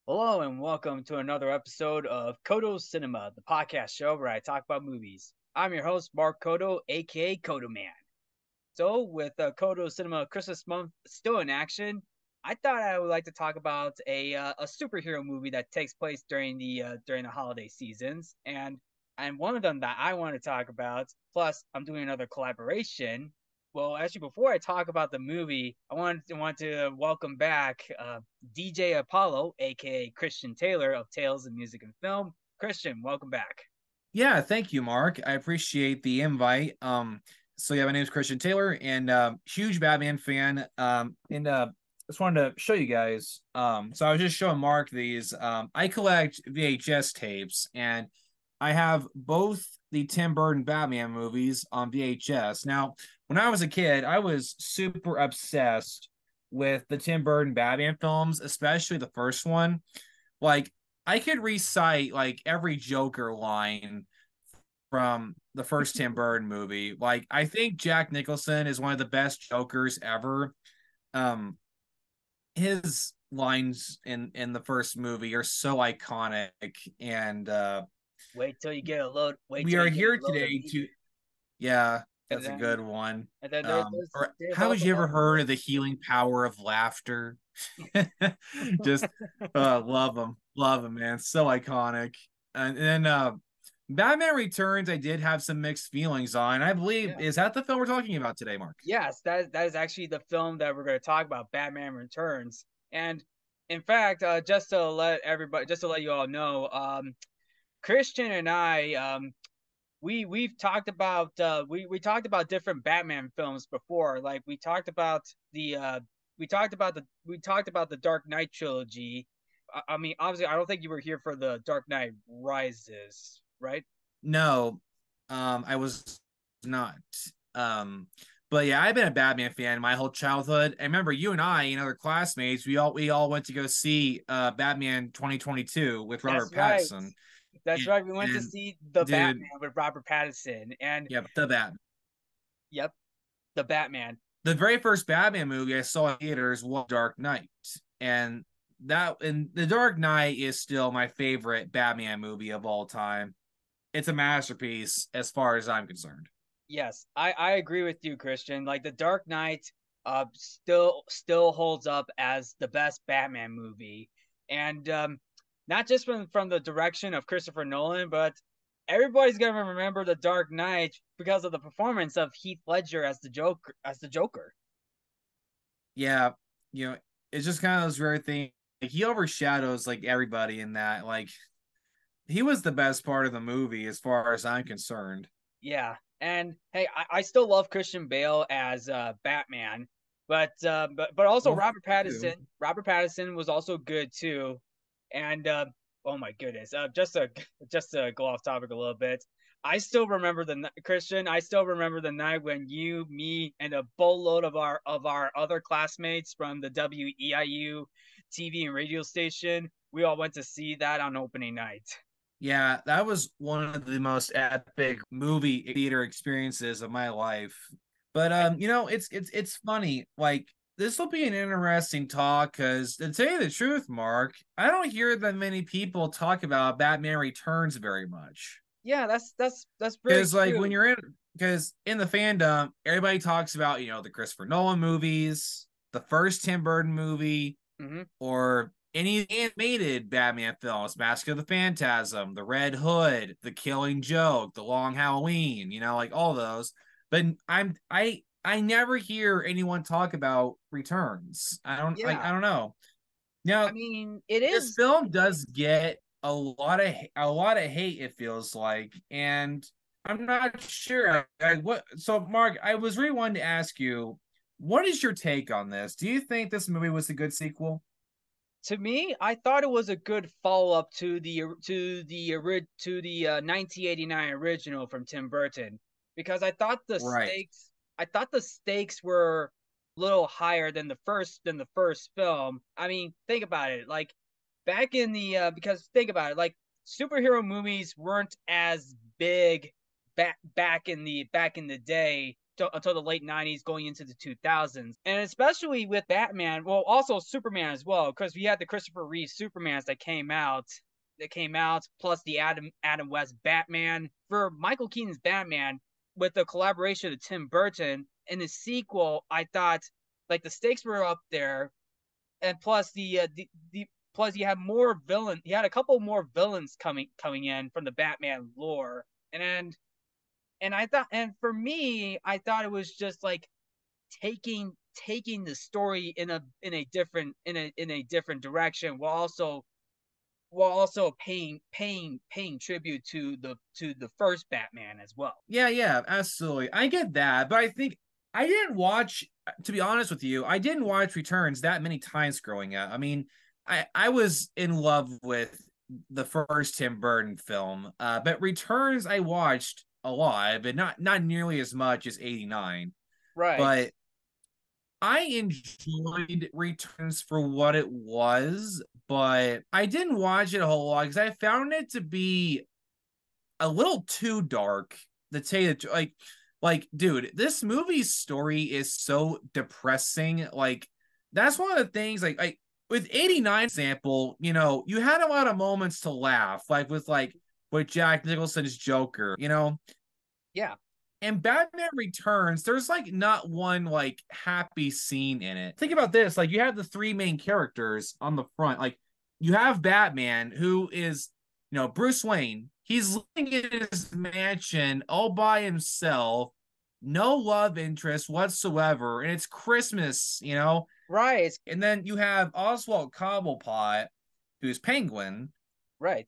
Hello and welcome to another episode of Codo Cinema, the podcast show where I talk about movies. I'm your host, Mark Codo, aka Codo Man. So, with Codo Cinema Christmas month still in action, I thought I would like to talk about a superhero movie that takes place during the holiday seasons, and one of them that I want to talk about. Plus, I'm doing another collaboration. Well, actually, before I talk about the movie, I want to welcome back DJ Apollo, aka Christian Taylor of Tales of Music and Film. Christian, welcome back. Yeah, thank you, Mark. I appreciate the invite. So yeah, my name is Christian Taylor, and huge Batman fan. And just wanted to show you guys. So I was just showing Mark these. I collect VHS tapes, and I have both the Tim Burton Batman movies on VHS. Now, when I was a kid, I was super obsessed with the Tim Burton Batman films, especially the first one. Like, I could recite like every Joker line from the first Tim Burton movie. Like, I think Jack Nicholson is one of the best Jokers ever. Um, his lines in the first movie are so iconic, and Wait till you get a load. Wait we till are you get here a load of today me. to yeah, And that's a then, good one. and then Or there's haven't also you ever one heard more. of the healing power of laughter? Just love them, man. So iconic. And then Batman Returns, I did have some mixed feelings on. I believe, Yeah. is that the film we're talking about today, Mark? Yes, that is actually the film that we're going to talk about, Batman Returns. And in fact, just to let you all know, Christian and I, we've talked about we talked about different Batman films before. Like we talked about the Dark Knight trilogy. I mean, obviously, I don't think you were here for the Dark Knight Rises, right? No, I was not. Um, but yeah, I've been a Batman fan my whole childhood. I remember you and I and other classmates, we all went to go see Batman 2022 with That's Robert right. Pattinson. That's And, right. We went to and see the dude, Batman with Robert Pattinson, and yeah, the Batman. yep, the Batman. The very first Batman movie I saw in theaters was Dark Knight, and the Dark Knight is still my favorite Batman movie of all time. It's a masterpiece as far as I'm concerned. Yes, I agree with you, Christian. Like the Dark Knight, still holds up as the best Batman movie, and not just from the direction of Christopher Nolan, but everybody's gonna remember the Dark Knight because of the performance of Heath Ledger as the Joker. Yeah, you know, it's just kind of those rare things. Like, he overshadows like everybody in that. Like, he was the best part of the movie as far as I'm concerned. Yeah, and hey, I still love Christian Bale as Batman, but also Well, Robert thank you. Pattinson. Robert Pattinson was also good too, and oh my goodness, just to go off topic a little bit. I still remember Christian. I still remember the night when you, me, and a boatload of our other classmates from the WEIU TV and radio station. We all went to see that on opening night. Yeah, that was one of the most epic movie theater experiences of my life. But I it's funny. Like, this will be an interesting talk because, to tell you the truth, Mark, I don't hear that many people talk about Batman Returns very much. Yeah, that's very Because like when true. you're in because in the fandom, everybody talks about, the Christopher Nolan movies, the first Tim Burton movie, Hmm. or any animated Batman films, Mask of the Phantasm, The Red Hood, The Killing Joke, The Long Halloween, like all those. But I never hear anyone talk about Returns. I Yeah, don't know. I Now, mean, it this is. film does get a lot of hate, it feels like, and I'm not sure what. So, Mark, I was really wanting to ask you, what is your take on this? Do you think this movie was a good sequel? To me, I thought it was a good follow up to the 1989 original from Tim Burton, because Right. I thought the stakes were a little higher than the first film. I mean, think about it. Like back in the because think about it, like superhero movies weren't as big back in the day until the late 90s going into the 2000s, and especially with Batman, well, also Superman as well, because we had the Christopher Reeve Supermans that came out, plus the Adam West Batman. For Michael Keaton's Batman, with the collaboration of Tim Burton in the sequel, I thought like the stakes were up there, and plus the plus you had more villain. You had a couple more villains coming in from the Batman lore, and for me, I thought it was just like taking the story in a different direction, while also paying tribute to the first Batman as well. Yeah, yeah, absolutely. I get that, but I think I didn't watch, to be honest with you, I didn't watch Returns that many times growing up. I mean, I was in love with the first Tim Burton film, but Returns I watched a lot, but not nearly as much as 89. Right. But I enjoyed Returns for what it was, but I didn't watch it a whole lot because I found it to be a little too dark. To tell you, dude, this movie's story is so depressing. Like, that's one of the things. Like with 89 example, you had a lot of moments to laugh, with Jack Nicholson's Joker, Yeah. and Batman Returns, there's like not one like happy scene in it. Think about this: like you have the three main characters on the front. Like you have Batman, who is, Bruce Wayne. He's living in his mansion all by himself, no love interest whatsoever, and it's Christmas. Right. And then you have Oswald Cobblepot, who's Penguin, Right.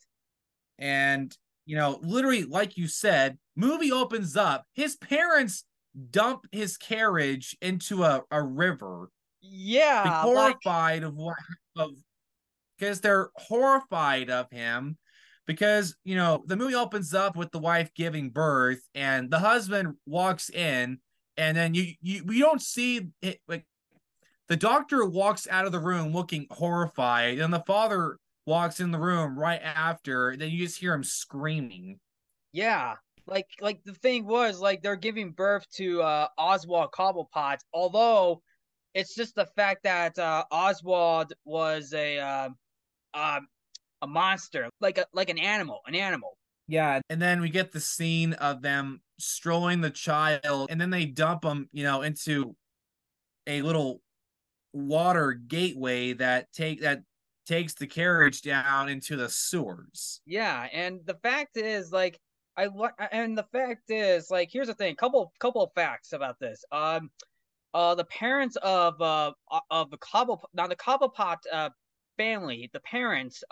and literally, like you said, movie opens up. His parents dump his carriage into a river. Be Yeah. Like, horrified of because they're horrified of him because the movie opens up with the wife giving birth and the husband walks in, and then we don't see it. Like the doctor walks out of the room looking horrified, and the father walks in the room right after. Then you just hear him screaming. yeah. Like the thing was, like, they're giving birth to Oswald Cobblepot, although it's just the fact that Oswald was um a monster, like an animal. Yeah, and then we get the scene of them strolling the child, and then they dump him, into a little water gateway that takes the carriage down into the sewers. Yeah, and the fact is, like, here's the thing. Couple of facts about this. The parents of the Cobblepot family, the parents,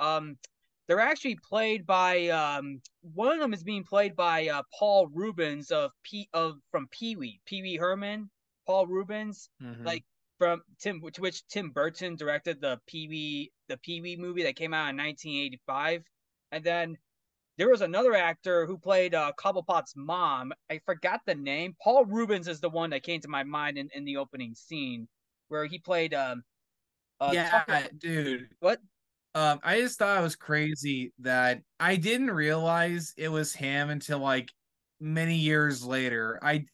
they're actually played by one of them is being played by Paul Rubens from Pee Wee Herman. Paul Rubens, Mm-hmm. like, from which Tim Burton directed the Pee Wee movie that came out in 1985, and then there was another actor who played Cobblepot's mom. I forgot the name. Paul Rubens is the one that came to my mind in the opening scene, where he played Tucker. Yeah, dude. What? I just thought it was crazy that I didn't realize it was him until like many years later. I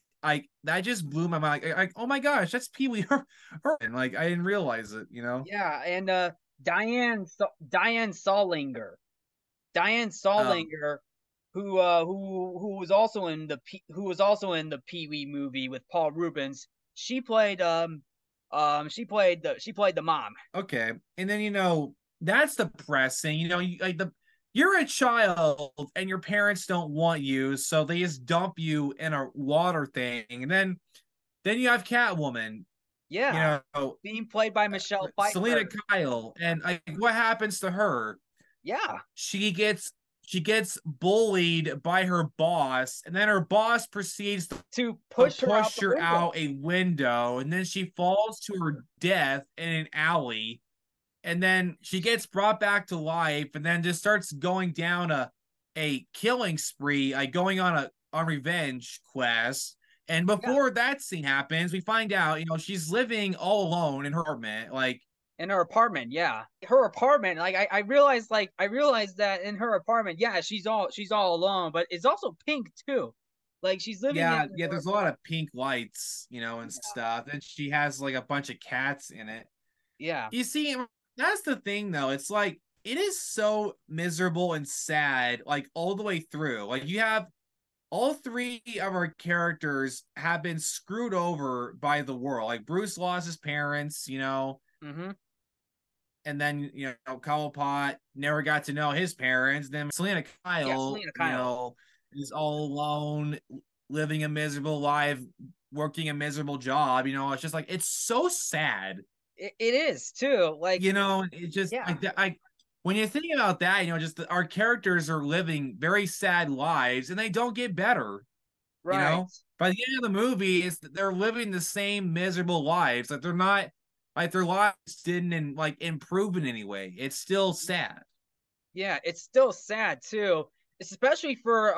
that just blew my mind. Oh my gosh, that's Pee Wee Herman. Like I didn't realize it. Yeah, and Diane Solinger. Diane Um, Solinger, who was also in the Pee Wee movie with Paul Rubens. She played the mom. okay, and then that's depressing. You're a child and your parents don't want you, so they just dump you in a water thing, and then you have Catwoman, you Yeah, know, being played by Michelle Selena Pfeiffer. Kyle, and like what happens to her? Yeah, She gets bullied by her boss, and then her boss proceeds to to push her out push the her window. out a window, and then she falls to her death in an alley. and then she gets brought back to life, and then just starts going down a killing spree, like going on revenge quest. And Yeah, before that scene happens, we find out, she's living all alone in her apartment. Like, in her apartment. Yeah, her apartment. Like I realized that in her apartment. Yeah, she's all alone, but it's also pink too. Like she's living in yeah, yeah, her there's a lot of pink lights, and yeah, stuff. And she has like a bunch of cats in it. yeah, You see, that's the thing though. It's like it is so miserable and sad, like all the way through. Like you have all three of our characters have been screwed over by the world. Like Bruce lost his parents, mm-hmm. and then Cobblepot never got to know his parents. Then Selena Yeah, Kyle, Selena Kyle. is all alone, living a miserable life, working a miserable job. It's just like it's so sad. It is too. Like It's just yeah, like that. When you think about that, just our characters are living very sad lives, and they don't get better. You right. know, by the end of the movie, is they're living the same miserable lives. Like they're not, like their lives didn't like improve in any way. It's still sad. Yeah, it's still sad too, especially for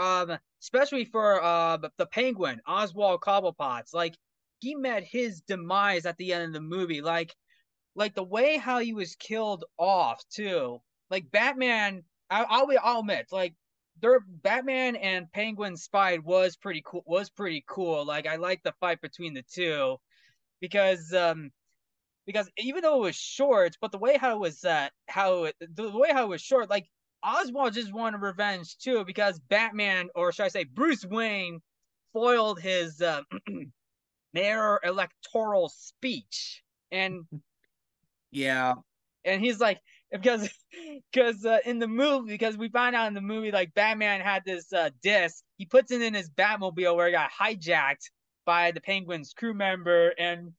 the Penguin, Oswald Cobblepot. Like he met his demise at the end of the movie. Like the way how he was killed off too. Like Batman, I'll admit, like their Batman and Penguin fight was pretty cool. Was pretty cool. Like I like the fight between the two because even though it was short, but the way how it was the way how it was short, like Oswald just wanted revenge too because Batman, or should I say Bruce Wayne, foiled his mayor electoral speech, and Yeah. he's like because in the movie, because we find out in the movie like Batman had this disc, he puts it in his Batmobile where he got hijacked by the Penguin's crew member, and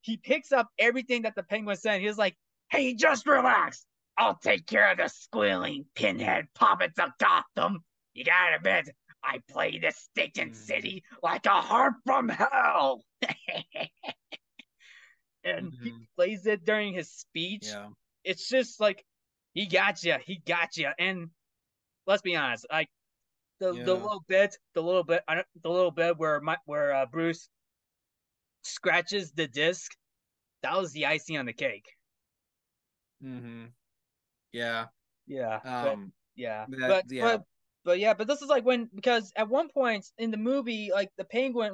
he picks up everything that the Penguin said. He's like, "Hey, just relax. I'll take care of the squealing pinhead puppets of Gotham. You gotta admit, I play the stinking Mm-hmm. city like a harp from hell." And he Mm-hmm. plays it during his speech. Yeah. It's just like he got you. And let's be honest, like the Yeah. little bit where Bruce scratches the disc, that was the icing on the cake. Mm-hmm. Yeah. Yeah, but Um. yeah, That. but Yeah. but but yeah, but this is like when, because at one point in the movie, like the penguin,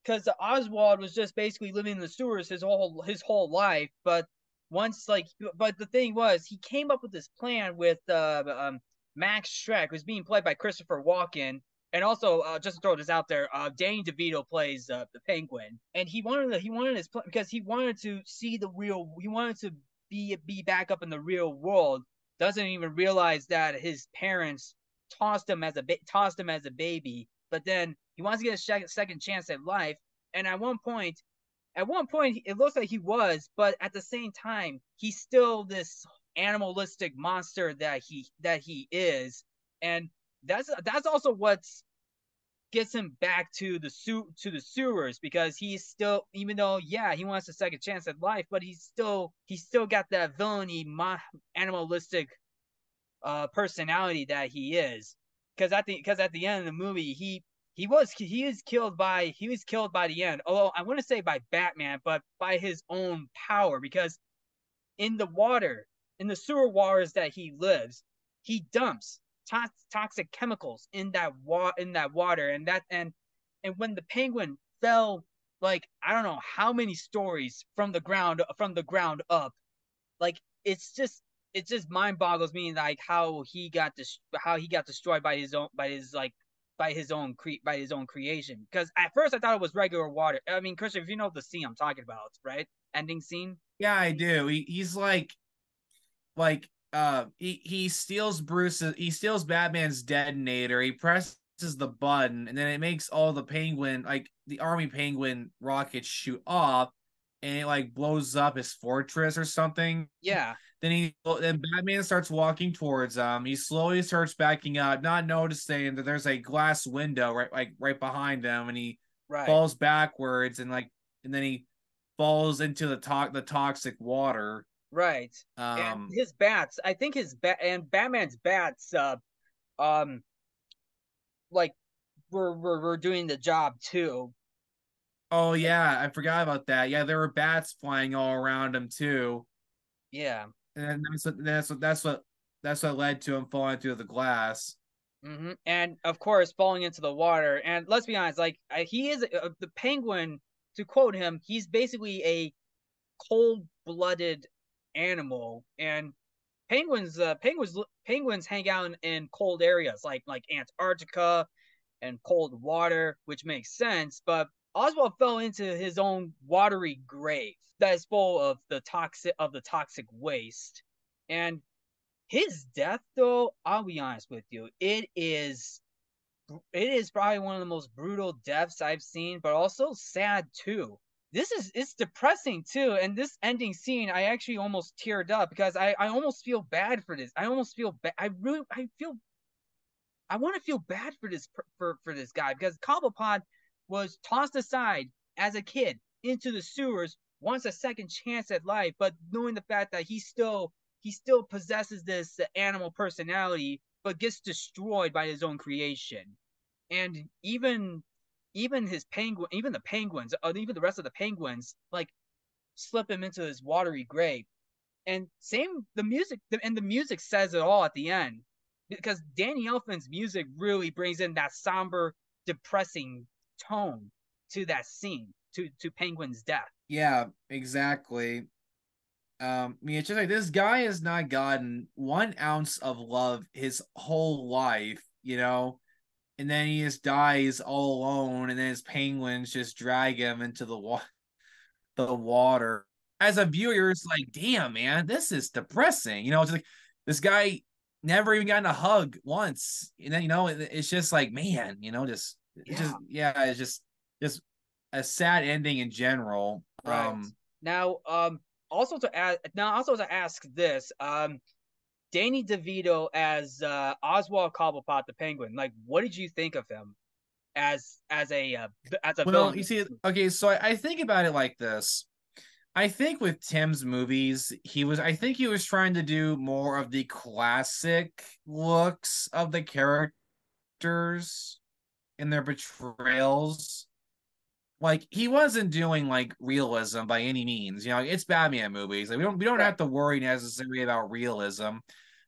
because Oswald was just basically living in the sewers his whole life. But the thing was, he came up with this plan with Max Schreck, who's being played by Christopher Walken, and also just to throw this out there, Danny DeVito plays the Penguin, and he wanted his plan because he wanted to see the real, he wanted to be back up in the real world. Doesn't even realize that his parents tossed him as a baby, but then he wants to get a second chance at life. And at one point, it looks like he was, but at the same time, he's still this animalistic monster that he is, and that's also what gets him back to the sewers, because he's still, even though, yeah, he wants a second chance at life, but he's still got that villainy animalistic personality that he is. Because at the end of the movie, he was killed by the end. Although I want to say by Batman, but by his own power, because in the water, in the sewer waters that he lives, he dumps toxic chemicals in that water, and when the Penguin fell, like I don't know how many stories from the ground up, like it just mind boggles me, like how he got destroyed by his own creation. Because at first I thought it was regular water. I mean, Christian, if you know the scene I'm talking about, right? Ending scene. Yeah. I do. He's he steals Batman's detonator. He presses the button, and then it makes all the penguin, like the army penguin rockets, shoot off, and it like blows up his fortress or something. Yeah, Then Batman starts walking towards him. He slowly starts backing up, not noticing that there's a glass window right behind him, and he right. falls backwards, and then he falls into the toxic water. Right. And Um, his bats, I think and Batman's bats, um, like were doing the job too. oh yeah, I forgot about that. Yeah, there were bats flying all around him too, Yeah. and that's what led to him falling through the glass. And of course, falling into the water. And let's be honest, like he is the Penguin. To quote him, he's basically a cold-blooded animal, and penguins hang out in cold areas like Antarctica and cold water, which makes sense. But Oswald fell into his own watery grave that is full of the toxic waste. And his death, though, I'll be honest with you, it is probably one of the most brutal deaths I've seen, but also sad too. It's depressing too, and this ending scene, I actually almost teared up because I almost feel bad for this. I almost feel bad. I want to feel bad for this guy because Cobblepot was tossed aside as a kid into the sewers, wants a second chance at life, but knowing the fact that he still possesses this animal personality, but gets destroyed by his own creation. And even his penguin, even the penguins, even the rest of the penguins, like slip him into his watery grave. And same the music says it all at the end because Danny Elfman's music really brings in that somber, depressing tone to that scene, to Penguin's death. Yeah, exactly. I mean, it's just like this guy has not gotten 1 ounce of love his whole life, and then he just dies all alone, and then his penguins just drag him into the water. As a viewer, it's like, damn, man, this is depressing. It's like this guy never even gotten a hug once, and then it's just like, man, Yeah, yeah, it's just a sad ending in general. right. Now, also to ask this, Danny DeVito as Oswald Cobblepot the Penguin. Like, what did you think of him as a Well, villain? you see, okay, so I think about it like this. I think with Tim's movies, I think he was trying to do more of the classic looks of the characters in their portrayals. Like he wasn't doing like realism by any means. It's Batman movies. Like we don't Right. have to worry necessarily about realism.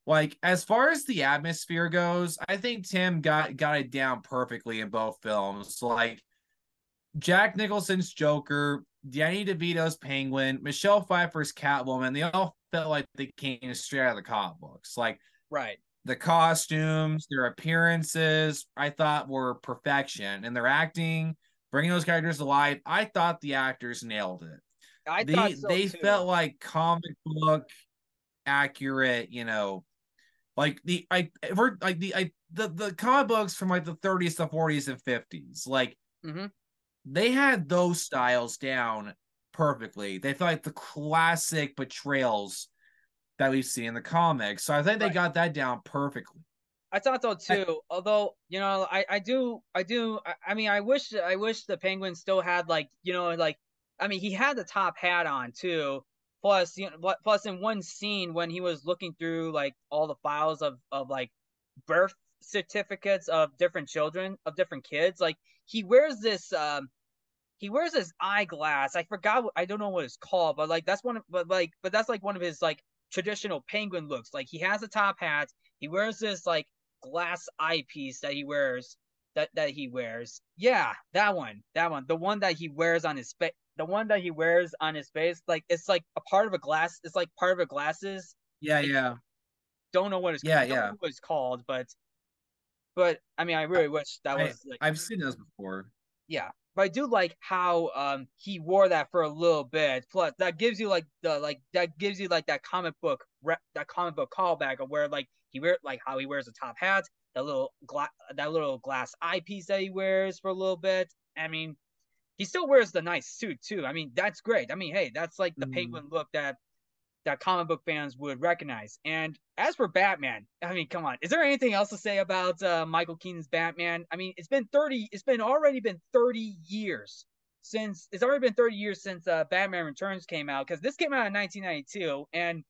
Like as far as the atmosphere goes, I think Tim got it down perfectly in both films. Like Jack Nicholson's Joker, Danny DeVito's Penguin, Michelle Pfeiffer's Catwoman, they all felt like they came straight out of the comic books. Like Right. the costumes, their appearances, I thought were perfection. And their acting, bringing those characters to life, I thought the actors nailed it. I thought so They too. felt like comic book accurate, like we're like the comic books from like the 30s to 40s and 50s. Like Hmm. they had those styles down perfectly. They felt like the classic portrayals that we see in the comics. So I think they Right. got that down perfectly. I thought so I, too. Although, I mean, I wish the Penguin still had like, I mean, he had the top hat on too. Plus, plus in one scene when he was looking through like all the files of like birth certificates of different children, of different kids, like he wears this eyeglass. I forgot. I don't know what it's called, but like that's one. But that's like one of his like traditional penguin looks. Like he has a top hat. He wears this like glass eyepiece that he wears. That he wears. Yeah, that one. That one. The one that he wears on his face. The one that he wears on his face. Like it's like a part of a glass. It's like part of a glasses. yeah, I yeah, don't know what it's. yeah, I don't yeah. know what it's called, but I mean, I really wish that I was like I've seen those before. yeah, but I do like how he wore that for a little bit. Plus, that gives you like that comic book callback of where like he wear like how he wears a top hat, that little glass eyepiece that he wears for a little bit. I mean, he still wears the nice suit too. I mean, that's great. I mean, hey, that's like the Mm. penguin look that comic book fans would recognize. And as for Batman, I mean, come on, is there anything else to say about Michael Keaton's Batman? I mean, it's been already been 30 years since it's already been 30 years since Batman Returns came out, because this came out in 1992, and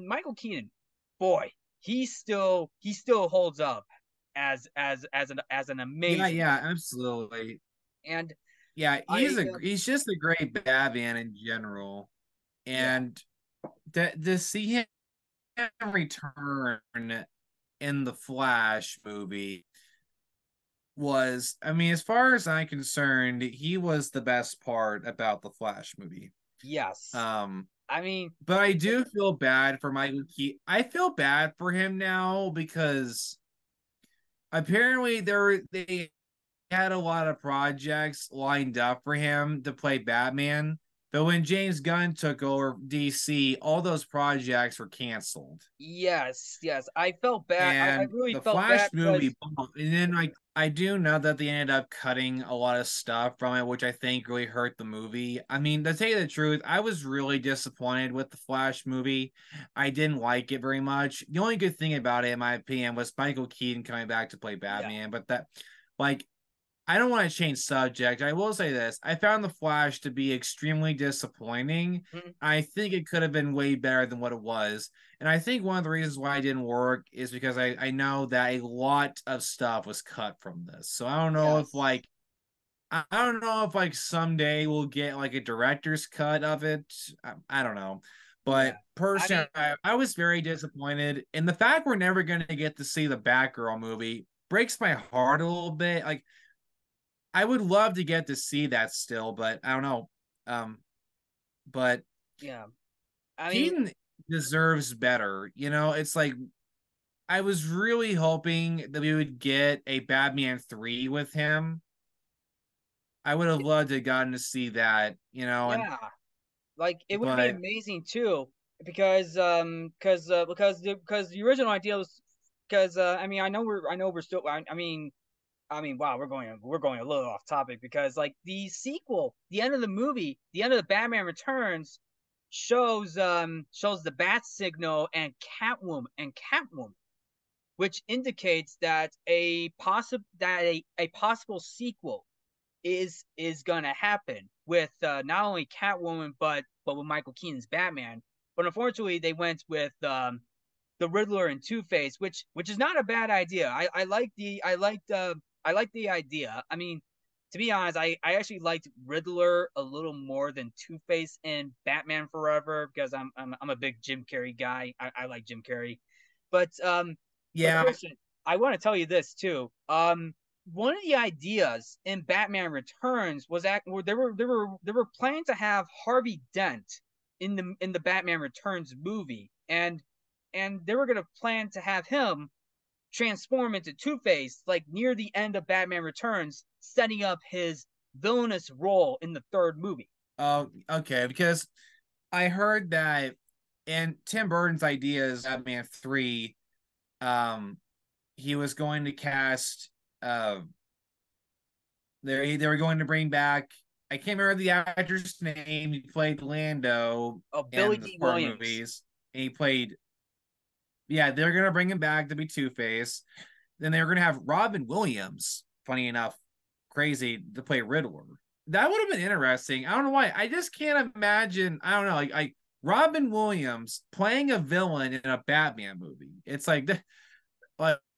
Michael Keaton, boy, he still holds up as an Yeah, amazing yeah, absolutely. and Yeah, I he's just a great Batman in general. yeah, And to see him return in the Flash movie was, I mean, as far as I'm concerned, he was the best part about the Flash movie. yes, Um, I mean but I do feel bad for Michael Keaton. I feel bad for him now because apparently they had a lot of projects lined up for him to play Batman. But when James Gunn took over DC, all those projects were canceled. yes, I felt bad. I And really the felt bad Flash movie because bombed. And then like I do know that they ended up cutting a lot of stuff from it, which I think really hurt the movie. I mean, to tell you the truth, I was really disappointed with the Flash movie. I didn't like it very much. The only good thing about it, in my opinion, was Michael Keaton coming back to play yeah, Batman. But that, like, I don't want to change subject. I will say this. I found The Flash to be extremely disappointing. mhm, I think it could have been way better than what it was. And I think one of the reasons why it didn't work is because I know that a lot of stuff was cut from this. So I don't know if yes, like I don't know if like someday we'll get like a director's cut of it. I don't know. yeah. But I personally, mean, I was very disappointed. And the fact we're never going to get to see the Batgirl movie breaks my heart a little bit. Like I would love to get to see that still, but I don't know. Um, but yeah. I mean, Keaton deserves better. You know, it's like I was really hoping that we would get a Batman 3 with him. I would have loved to have gotten to see that, you know, and yeah. Like it would have been but amazing too, because the original idea was because I mean I know we're still I mean wow we're going a little off topic because like the sequel, the end of the movie, the end of the Batman Returns shows the bat signal and Catwoman, which indicates that a possible sequel is gonna happen with not only Catwoman but with Michael Keaton's Batman. But unfortunately, they went with the Riddler and Two Face, which is not a bad idea. I like the idea. I mean, to be honest, I actually liked Riddler a little more than Two Face in Batman Forever because I'm a big Jim Carrey guy. I like Jim Carrey, but yeah, Christian, I want to tell you this too. One of the ideas in Batman Returns was that they were planning to have Harvey Dent in the Batman Returns movie, and they were gonna plan to have him transform into Two Face like near the end of Batman Returns, setting up his villainous role in the third movie. okay, because I heard that in Tim Burton's ideas, Batman 3, um, he was going to cast they were going to bring back I can't remember the actor's name. He played Lando Oh, Billy in the D. four Williams. movies. And he played yeah, they're gonna bring him back to be Two Face. Then they're gonna have Robin Williams, funny enough, crazy to play Riddler. That would have been interesting. I don't know why. I just can't imagine. I don't know, like Robin Williams playing a villain in a Batman movie. It's like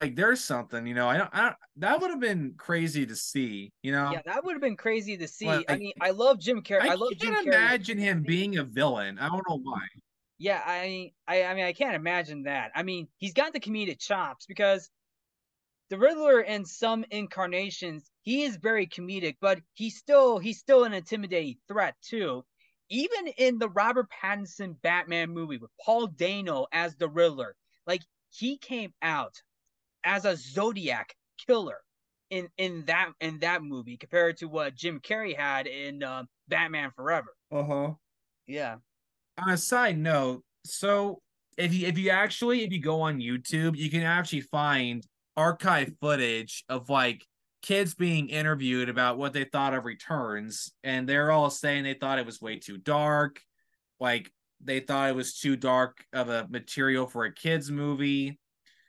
there's something, you know. I don't that would have been crazy to see, you Yeah, know. that would have been crazy to see. I Like mean, I love Jim Carrey. I I love Jim can't Carrey's. imagine him being a villain. I don't know why. Yeah, I mean, I can't imagine that. I mean, he's got the comedic chops because the Riddler in some incarnations, he is very comedic, but he's still an intimidating threat too. Even in the Robert Pattinson Batman movie with Paul Dano as the Riddler, like he came out as a Zodiac killer in that movie compared to what Jim Carrey had in Batman Forever. Uh-huh. Yeah. On a side note, so if you go on YouTube, you can actually find archive footage of like kids being interviewed about what they thought of Returns, and they're all saying they thought it was way too dark, like they thought it was too dark of a material for a kids movie.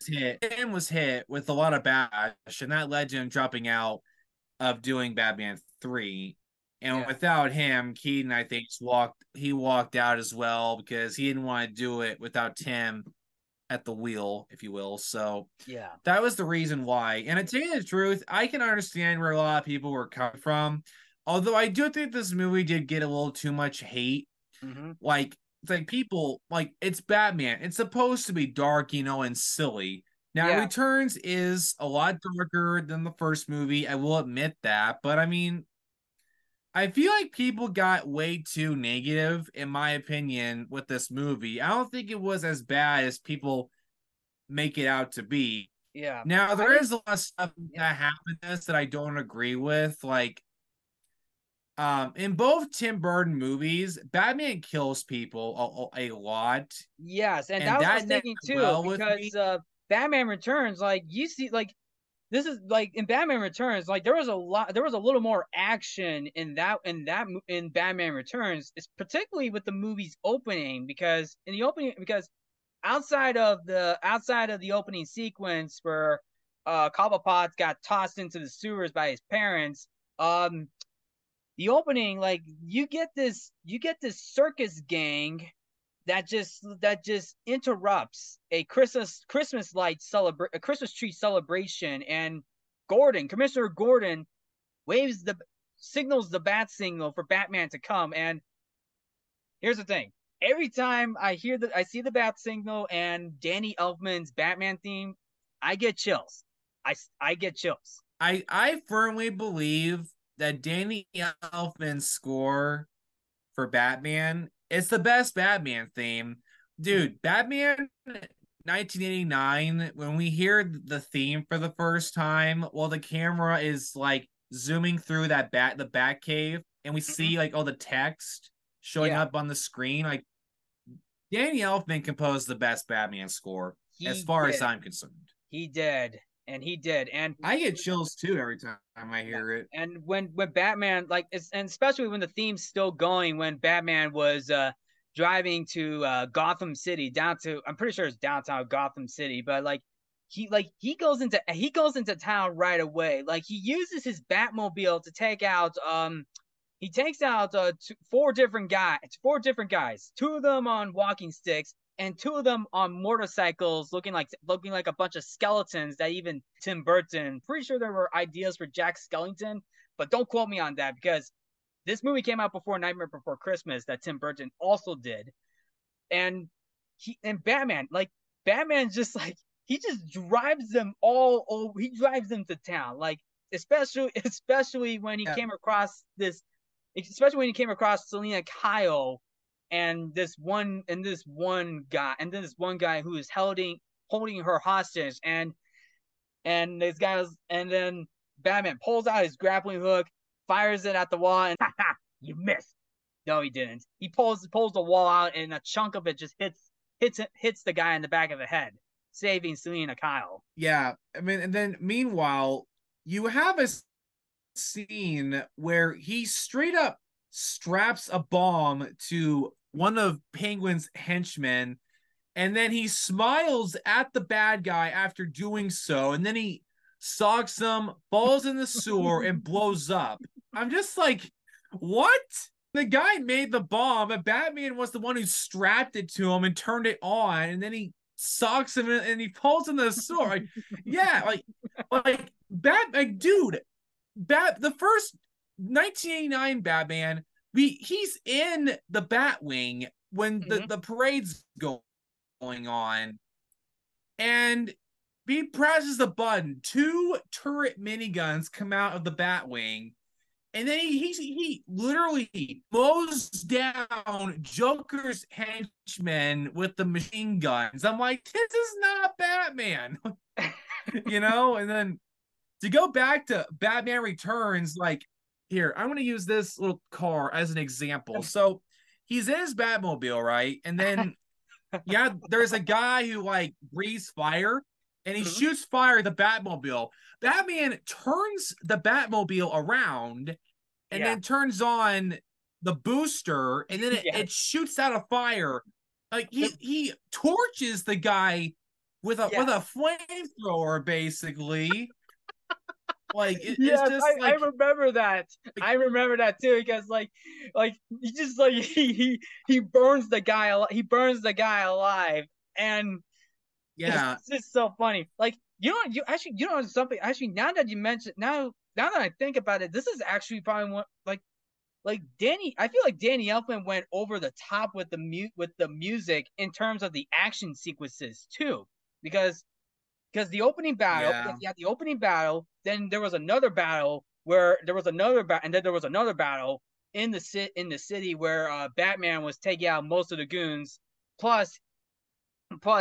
Tim was hit with a lot of bash, and that led to him dropping out of doing Batman 3. And Yeah. without him, Keaton, I think, walked out as well because he didn't want to do it without Tim at the wheel, if you will. So Yeah. that was the reason why. And to tell you the truth, I can understand where a lot of people were coming from. Although I do think this movie did get a little too much hate. Mm-hmm. Like, it's like people, like, it's Batman. It's supposed to be dark, and silly. Now, Yeah. Returns is a lot darker than the first movie. I will admit that. But I mean, I feel like people got way too negative, in my opinion, with this movie. I don't think it was as bad as people make it out to be. Yeah. Now, I there didn't. is a lot of stuff Yeah. that happened in this that I don't agree with. Like, in both Tim Burton movies, Batman kills people a lot, Yes, and and that was what I that was net thinking too, well with me. because Batman Returns, like you see, like this is like in Batman Returns, like there was a little more action in Batman Returns. It's particularly with the movie's opening, because in the opening, because outside of the opening sequence where Cobblepot got tossed into the sewers by his parents, um, the opening, like you get this circus gang that just interrupts a Christmas tree celebration, and Commissioner Gordon waves the signals the bat signal for Batman to come. And here's the thing: every time I see the bat signal and Danny Elfman's Batman theme, I get chills. I get chills. I firmly believe that Danny Elfman's score for Batman is the best Batman theme. Mm-hmm. Dude, Batman 1989, when we hear the theme for the first time, while the camera is like zooming through the bat cave, and we Mm-hmm. see like all the text showing Yeah, up on the screen, like Danny Elfman composed the best Batman score, as he far as did. I'm concerned. He did, and he did, and I get chills too every time I yeah. hear it. And when Batman, like it's, and especially when the theme's still going, when Batman was driving to Gotham City, down to, I'm pretty sure it's downtown Gotham City, but he goes into town right away. Like he uses his Batmobile to take out he takes out four different guys, two of them on walking sticks and two of them on motorcycles, looking like a bunch of skeletons that even Tim Burton. Pretty sure there were ideas for Jack Skellington, but don't quote me on that, because this movie came out before Nightmare Before Christmas that Tim Burton also did. And Batman, like Batman just like he just drives them all over. He drives them to town. Like especially when he Yeah, came across this especially when he came across Selena Kyle and this one guy who is holding her hostage, and this guy's and then Batman pulls out his grappling hook, fires it at the wall, and you missed. No, he didn't. He pulls the wall out, and a chunk of it just hits the guy in the back of the head, saving Selena Kyle. yeah. I mean, and then meanwhile, you have a scene where he straight up straps a bomb to one of Penguin's henchmen, and then he smiles at the bad guy after doing so, and then he socks him, falls in the sewer, and blows up. I'm just like, what? The guy made the bomb, but Batman was the one who strapped it to him and turned it on, and then he socks him and he falls in the sewer. Like, yeah, dude, the first 1989 Batman, he's in the Batwing when the Mm-hmm. the parade's going on, and he presses the button. Two turret miniguns come out of the Batwing, and then he literally mows down Joker's henchmen with the machine guns. I'm like, this is not Batman, And then to go back to Batman Returns, like, here, I'm going to use this little car as an example. So he's in his Batmobile, right? And then, yeah, there's a guy who, like, breathes fire and he Mm-hmm. shoots fire at the Batmobile. Batman turns the Batmobile around and Yeah. then turns on the booster, and then it Yes. shoots out a fire. Like, The, he torches the guy with a yes. flamethrower, basically. it's Yes, just I remember that. like I remember that too because he just like he burns the guy he burns the guy alive, and it's yeah, just so funny. Like you know something actually now that you mention now that I think about it, this is actually probably one like Danny. I feel like Danny Elfman went over the top with the music in terms of the action sequences too, because the opening battle, because yeah, you had the opening battle, then there was another battle where there was another battle, and then there was another battle in the city where Batman was taking out most of the goons. Plus,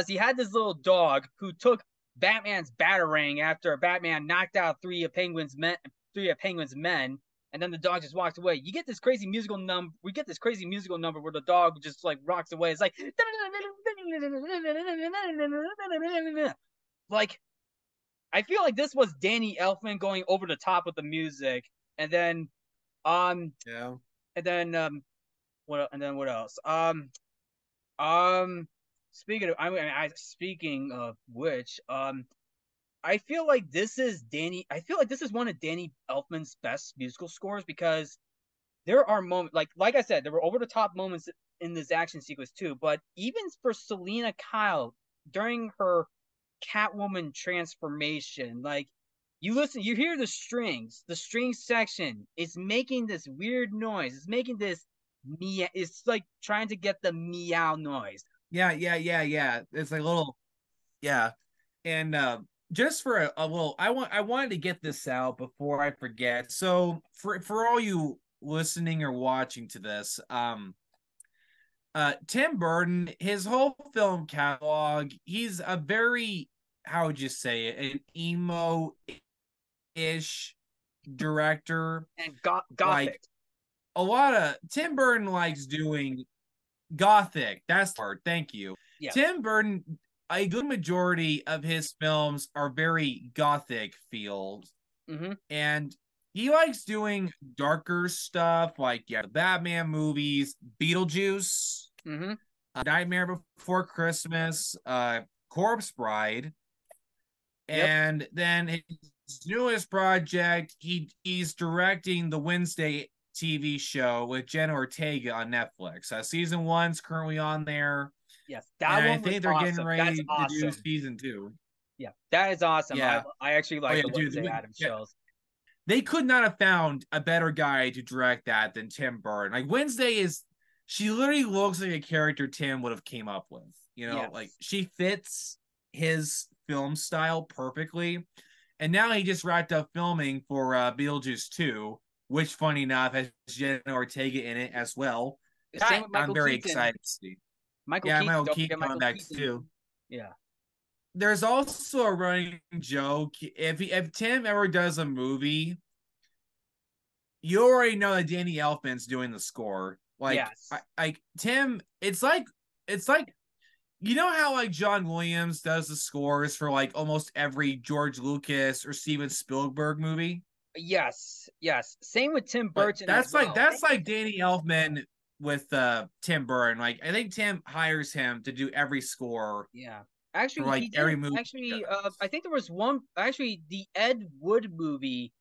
he had this little dog who took Batman's batarang after Batman knocked out three of Penguin's men, and then the dog just walked away. You get this crazy musical number. We get this crazy musical number where the dog just like rocks away. It's like I feel like this was Danny Elfman going over the top with the music, and then um yeah. and then what else? Um speaking of which, I feel like I feel like this is one of Danny Elfman's best musical scores because there are moments like I said, there were over the top moments in this action sequence too, but even for Selena Kyle during her Catwoman transformation. Like you hear the string section is making this weird noise. It's making this meow. It's like trying to get the meow noise. Yeah. It's like a little, yeah. And just for a little, I wanted to get this out before I forget. So for all you listening or watching to this, Tim Burton, his whole film catalog, he's a very, how would you say it, an emo-ish director. And Like gothic. a lot of Tim Burton likes doing gothic. That's the word. Thank you. Yes. Tim Burton, a good majority of his films are very gothic feels, Mm-hmm. and he likes doing darker stuff like the Batman movies, Beetlejuice, Mm-hmm. Nightmare Before Christmas, Corpse Bride, Yep. and then his newest project, he's directing the Wednesday TV show with Jenna Ortega on Netflix. Season one's currently on there, Yes. and That I one was think they're getting awesome. That's ready to do awesome. season two. Yeah. That is awesome. Yeah. I actually Oh like yeah, the dude. Wednesday Adams Yeah. shows. They could not have found a better guy to direct that than Tim Burton. Like Wednesday is, she literally looks like a character Tim would have came up with. Like Yes. she fits his film style perfectly. And now he just wrapped up filming for Beetlejuice 2, which, funny enough, has Jenna Ortega in it as well. Same That with I'm Michael very Keaton. excited to see. Michael Yeah, Keaton. Michael Don't Keaton forget coming Michael back Keaton. too. Yeah. There's also a running joke. If Tim ever does a movie, you already know that Danny Elfman's doing the score. Yes. Tim, it's like you know how like John Williams does the scores for like almost every George Lucas or Steven Spielberg movie. Yes. Yes. Same with Tim But Burton as that's well. like Danny Elfman with Tim Burton. Like I think Tim hires him to do every score Yeah. for Actually, like he did. every movie he Actually, does. I think there was one. Actually, the Ed Wood movie.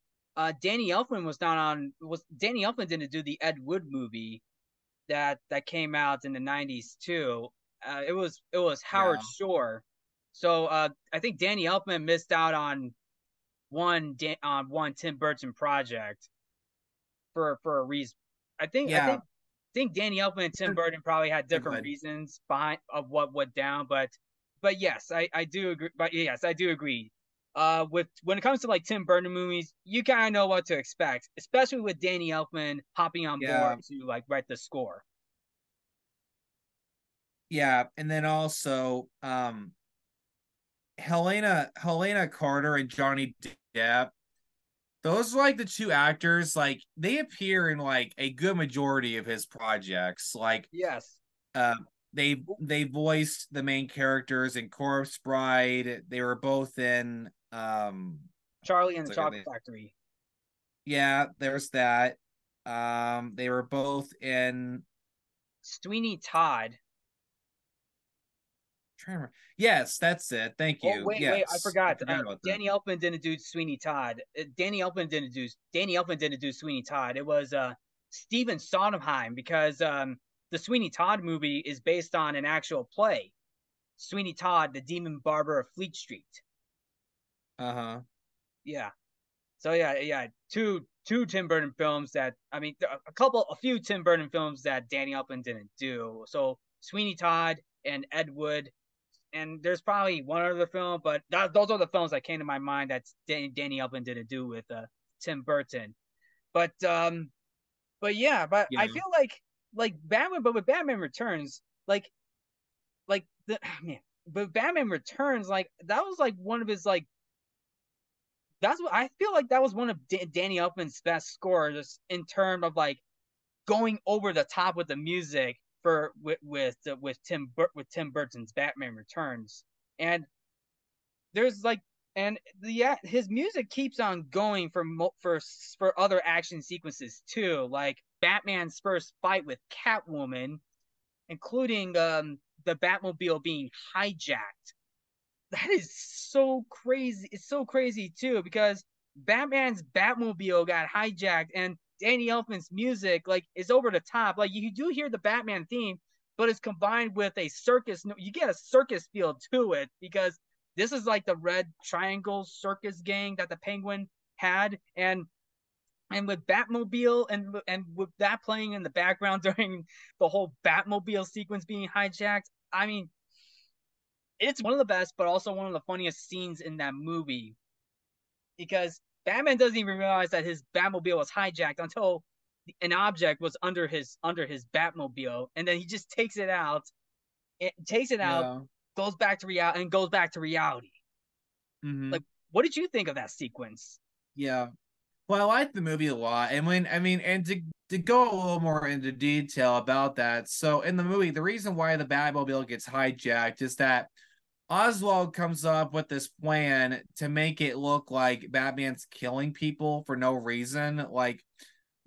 Danny Elfman was not on. Was Danny Elfman didn't do the Ed Wood movie that came out in the '90s too. It was Yeah. Howard Shore. So I think Danny Elfman missed out on one Tim Burton project for a reason. I Yeah. think Danny Elfman and Tim Burton probably had Go different ahead. reasons behind of what went down, but yes, I do agree. But yes, I do agree. With when it comes to like Tim Burton movies, you kind of know what to expect, especially with Danny Elfman hopping on Yeah. board to like write the score. Yeah. And then also Helena Carter and Johnny Depp. Those are like the two actors, like they appear in like a good majority of his projects. Like Yes, uh they voiced the main characters in Corpse Bride. They were both in Charlie and the like Chocolate Factory. yeah, there's that. They were both in, Sweeney Todd. trying to remember. Yes, that's it. Thank Oh you. wait, I Yes, I forgot. forgot about that. Danny Elfman didn't do Sweeney Todd. Danny Elfman didn't do Sweeney Todd. It was Stephen Sondheim because the Sweeney Todd movie is based on an actual play, Sweeney Todd, the Demon Barber of Fleet Street. Uh-huh. Yeah. So yeah, two Tim Burton films that I mean, a few Tim Burton films that Danny Elfman didn't do. So Sweeney Todd and Ed Wood, and there's probably one other film, but those are the films that came to my mind that Danny Elfman didn't do with Tim Burton. But I Yeah. feel like Batman, but with Batman Returns, like the man, but Batman Returns, like that was like one of his like that's what I feel like that was one of Danny Elfman's best scores in terms of like going over the top with the music for with Tim Burton's Batman Returns. And there's like and yeah, his music keeps on going for other action sequences too, like Batman's first fight with Catwoman, including the Batmobile being hijacked. That is so crazy. It's so crazy too because Batman's Batmobile got hijacked and Danny Elfman's music like is over the top. Like you do hear the Batman theme, but it's combined with a circus. You get a circus feel to it because this is like the Red Triangle circus gang that the Penguin had, and with Batmobile and with that playing in the background during the whole Batmobile sequence being hijacked. I mean, it's one of the best, but also one of the funniest scenes in that movie because Batman doesn't even realize that his Batmobile was hijacked until an object was under his Batmobile, and then he just takes it out, Yeah. goes back to reality. Mm-hmm. Like, what did you think of that sequence? Yeah. Well, I like the movie a lot. And and to go a little more into detail about that. So in the movie, the reason why the Batmobile gets hijacked is that Oswald comes up with this plan to make it look like Batman's killing people for no reason. Like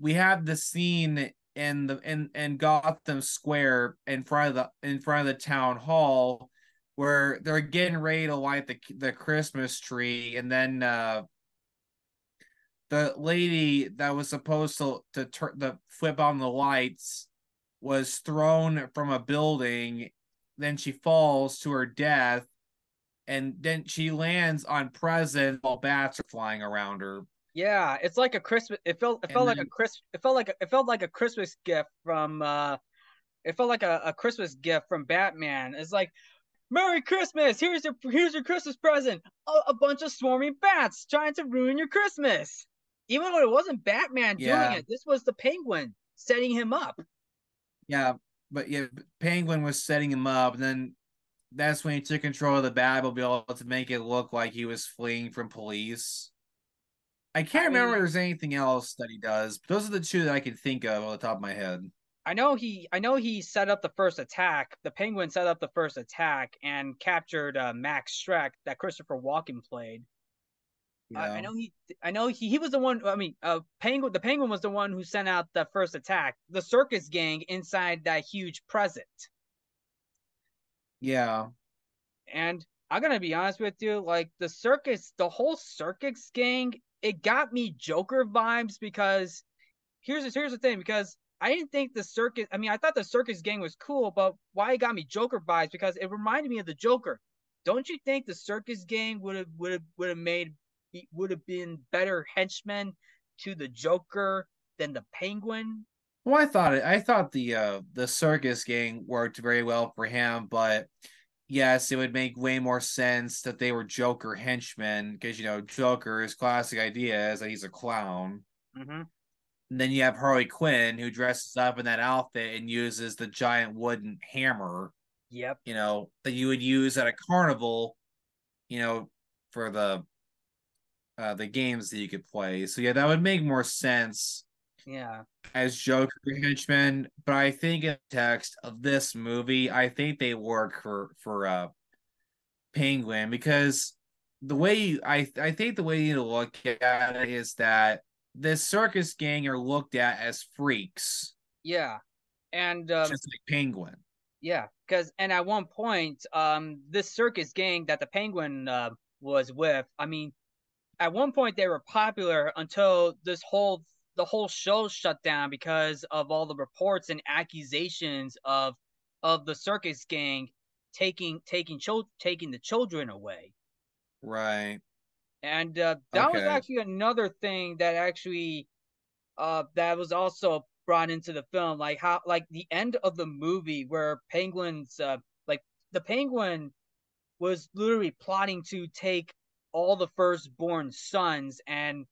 we have the scene in Gotham Square in front of the town hall where they're getting ready to light the Christmas tree, and then the lady that was supposed to turn the flip on the lights was thrown from a building. Then she falls to her death, and then she lands on presents while bats are flying around her. Yeah, it's like a Christmas. It felt And like a then Chris. It felt like a Christmas gift from. It felt like a Christmas gift from Batman. It's like Merry Christmas! Here's your Christmas present. A bunch of swarming bats trying to ruin your Christmas. Even though it wasn't Batman doing yeah, it, this was the Penguin setting him up. yeah, but yeah, Penguin was setting him up, and then that's when he took control of the Batmobile to make it look like he was fleeing from police. I can't I remember if mean, there's anything else that he does, but those are the two that I can think of on the top of my head. I know he set up the first attack. The Penguin set up the first attack and captured Max Schreck that Christopher Walken played. Yeah. I know he was the one. I mean, the Penguin was the one who sent out the first attack. The circus gang inside that huge present. Yeah. And I'm gonna be honest with you, like the whole circus gang, it got me Joker vibes because here's the thing, because I didn't think the circus. I mean, I thought the circus gang was cool, but why it got me Joker vibes because it reminded me of the Joker. Don't you think the circus gang would have been better henchmen to the Joker than the Penguin? Well, I thought the circus gang worked very well for him, but yes, it would make way more sense that they were Joker henchmen because Joker's classic idea is that he's a clown. Mm-hmm. And then you have Harley Quinn who dresses up in that outfit and uses the giant wooden hammer, Yep. that you would use at a carnival, for the games that you could play. So yeah, that would make more sense Yeah. as Joker henchmen. But I think in the text of this movie, I think they work for Penguin because I think the way you need to look at it is that this circus gang are looked at as freaks, Yeah. And just like Penguin. Yeah, because and at one point, this circus gang that the Penguin was with, I mean, at one point they were popular until the whole show shut down because of all the reports and accusations of the circus gang taking the children away. Right. And that was Okay. actually another thing that that was also brought into the film, like how like the end of the movie where penguins like the penguin was literally plotting to take all the firstborn sons. And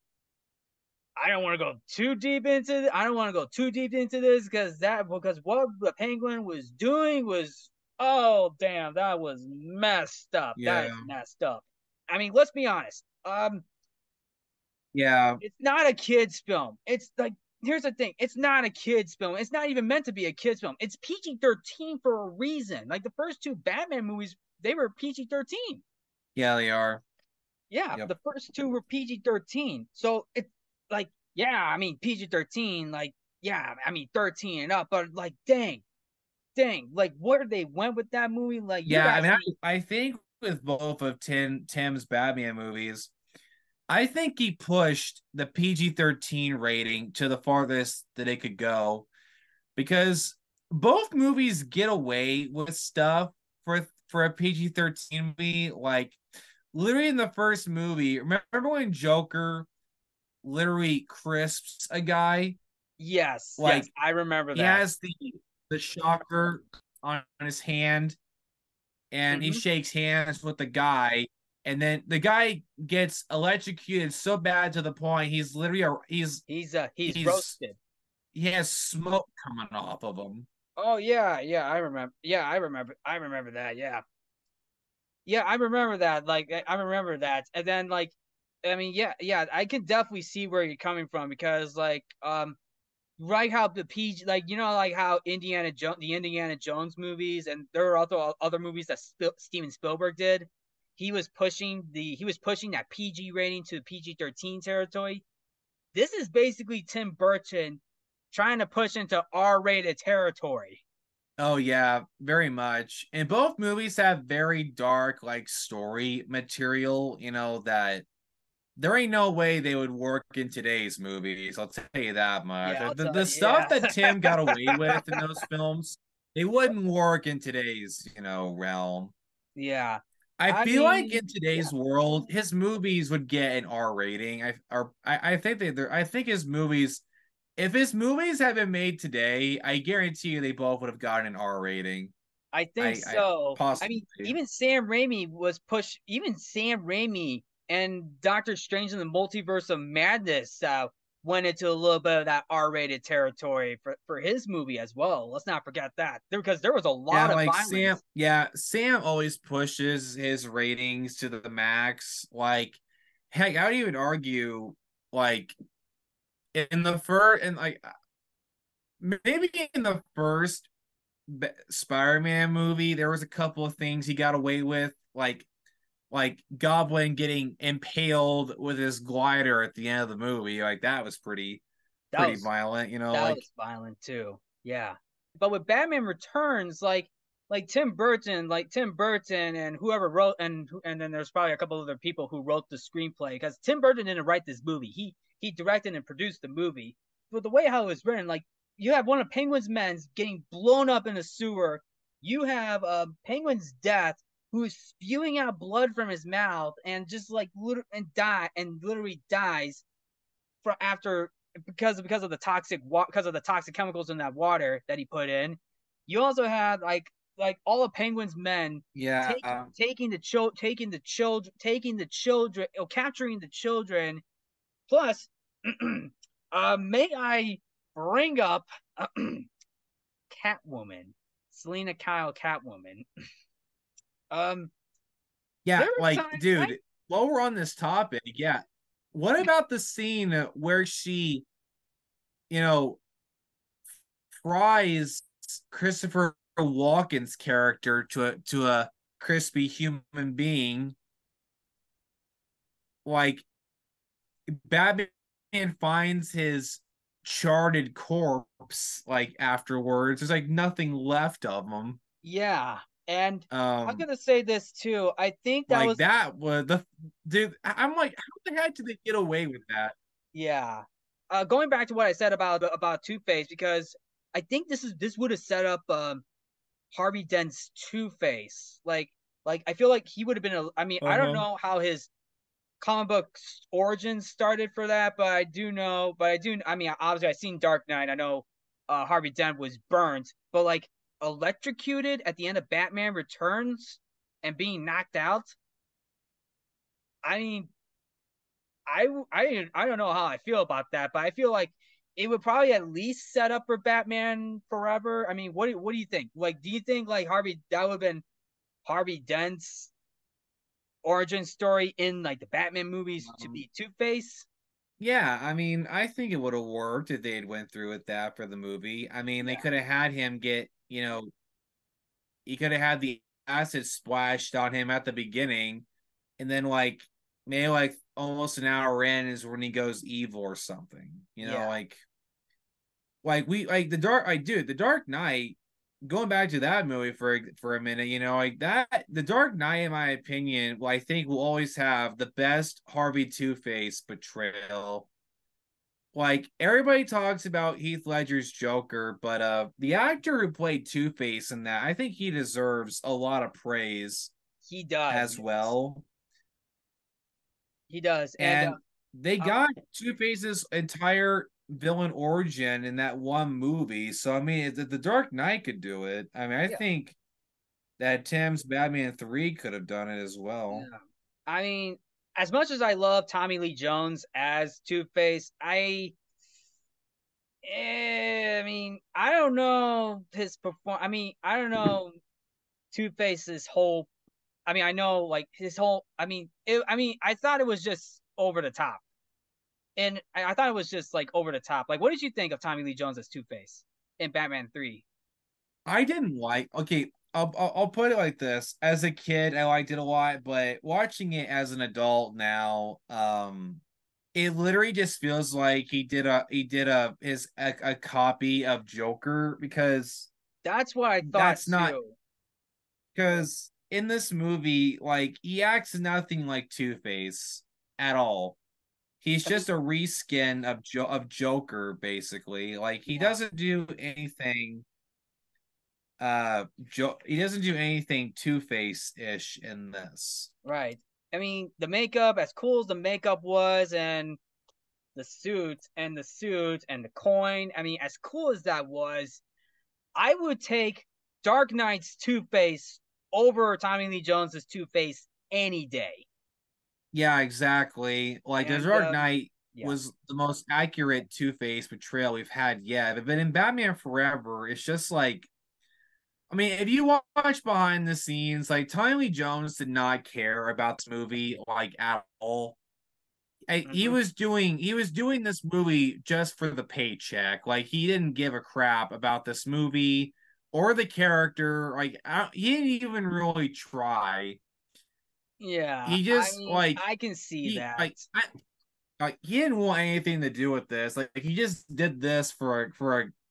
I don't want to go too deep into I don't want to go too deep into this because what the penguin was doing was, oh damn, that was messed up. That Yeah. is messed up. I mean, let's be honest. Yeah. It's not a kids film. It's like, here's the thing. It's not a kids film. It's not even meant to be a kids film. It's PG-13 for a reason. Like the first two Batman movies, they were PG-13. Yeah, they are. Yeah, Yep. the first two were PG-13. So it's like, yeah, I mean PG-13, like, yeah, I mean 13 and up, but like, dang, like where they went with that movie, like you Yeah, I guys mean, need. I think with both of Tim's Batman movies, I think he pushed the PG-13 rating to the farthest that it could go because both movies get away with stuff for a PG-13 movie. Like literally in the first movie, remember when Joker literally crisps a guy? Yes, yes, Like I remember he that. has the shocker on his hand and he Hmm. shakes hands with the guy, and then the guy gets electrocuted so bad to the point he's literally He's he's roasted. he has smoke coming off of him. Oh yeah, yeah, I remember. Yeah, I remember that. Yeah, yeah, I remember that. Like, I remember that. And then, like, I mean, yeah, yeah, I can definitely see where you're coming from because, like, right, how the PG, like, like how the Indiana Jones movies, and there were also other movies that Steven Spielberg did. He was pushing that PG rating to the PG-13 territory. This is basically Tim Burton trying to push into R-rated territory. Oh yeah, very much. And both movies have very dark like story material, that there ain't no way they would work in today's movies. I'll tell you that much. Yeah, I'll The tell the you. stuff Yeah. that Tim got away with in those films, they wouldn't work in today's, realm. Yeah. I I feel like in mean, today's yeah, world, his movies would get an R rating. I think I think his movies, if his movies had been made today, I guarantee you they both would have gotten an R rating. I think I so. I possibly. mean, even Sam Raimi and Doctor Strange in the Multiverse of Madness went into a little bit of that R-rated territory for his movie as well. Let's not forget that. Because there was a lot Yeah, of like violence. Sam always pushes his ratings to the max. Like, heck, I would even argue, like, in the first, and like, maybe in the first Spider-Man movie, there was a couple of things he got away with, like Goblin getting impaled with his glider at the end of the movie. Like, that was That pretty was violent, that like, was violent too. Yeah. But with Batman Returns, like Tim Burton and whoever wrote, and then there's probably a couple other people who wrote the screenplay, because Tim Burton didn't write this movie. He directed and produced the movie. But the way how it was written, like, you have one of Penguin's men getting blown up in a sewer. You have Penguin's death, who's spewing out blood from his mouth and just like literally dies for after because of the toxic chemicals in that water that he put in. You also had like all of Penguin's men yeah, taking the children, capturing the children. Plus, may I bring up Catwoman, Selena Kyle Catwoman. Um, yeah, there were like, times like dude, while we're on this topic, yeah, what about the scene where she, you know, fries Christopher Walken's character to a crispy human being? Like, Batman finds his charted corpse like afterwards. There's like nothing left of him. Yeah, and I'm Um, gonna say this too. I think that like was that was the dude. I'm like, how the heck did they get away with that? yeah. Going back to what I said about Two Face, because I think this would have set up Harvey Dent's Two Face. Like I feel like he would have been I mean, I don't Uh-huh. know how his comic book origins started for that, but I do know, but I do, I mean, obviously I've seen Dark Knight. I know Harvey Dent was burnt, but like electrocuted at the end of Batman Returns and being knocked out. I mean, I don't know how I feel about that, but I feel like it would probably at least set up for Batman Forever. I mean, what do you think? Like, do you think like Harvey that would have been Harvey Dent's origin story in like the Batman movies to Um, be Two Face? yeah, I mean, I think it would have worked if they had went through with that for the movie. I mean, they Yeah, could have had him get, he could have had the acid splashed on him at the beginning, and then like maybe like almost an hour in is when he goes evil or something. yeah, Like the dark I do the Dark Knight. Going back to that movie for a minute, like that the Dark Knight, in my opinion, I think will always have the best Harvey Two Face portrayal. Like everybody talks about Heath Ledger's Joker, but the actor who played Two Face in that, I think he deserves a lot of praise he does. as Yes, well. he does. And And they um, got Two Face's entire villain origin in that one movie. So I mean, the Dark Knight could do it. I mean, I yeah, think that Tim's Batman 3 could have done it as well. yeah. I mean, as much as I love Tommy Lee Jones as Two Face, I mean, I don't know his perform. I mean, I don't know Two Face's whole. I mean, I know like his whole. I mean, I thought it was just over the top, and I thought it was just like over the top. Like, what did you think of Tommy Lee Jones as Two Face in Batman 3? I didn't like. Okay, I'll put it like this. As a kid, I liked it a lot, but watching it as an adult now, it literally just feels like he did a copy of Joker That's what I thought that's not too. because in this movie, like he acts nothing like Two Face at all. He's I mean, just a reskin of Joker, basically. Like he yeah, doesn't do anything he doesn't do anything Two-Face ish in this. right. I mean, the makeup, as cool as the makeup was, and the suit and the coin. I mean, as cool as that was, I would take Dark Knight's Two Face over Tommy Lee Jones's Two Face any day. Yeah, exactly. Like the And Dark Knight yeah, was the most accurate Two-Face portrayal we've had yet. But in Batman Forever, it's just like I mean, if you watch behind the scenes, like Tommy Lee Jones did not care about this movie like at all. He mm-hmm. was doing this movie just for the paycheck. Like he didn't give a crap about this movie or the character. Like he didn't even really try. Yeah. He I just mean, like I can see he that. like he didn't want anything to do with this. Like he just did this for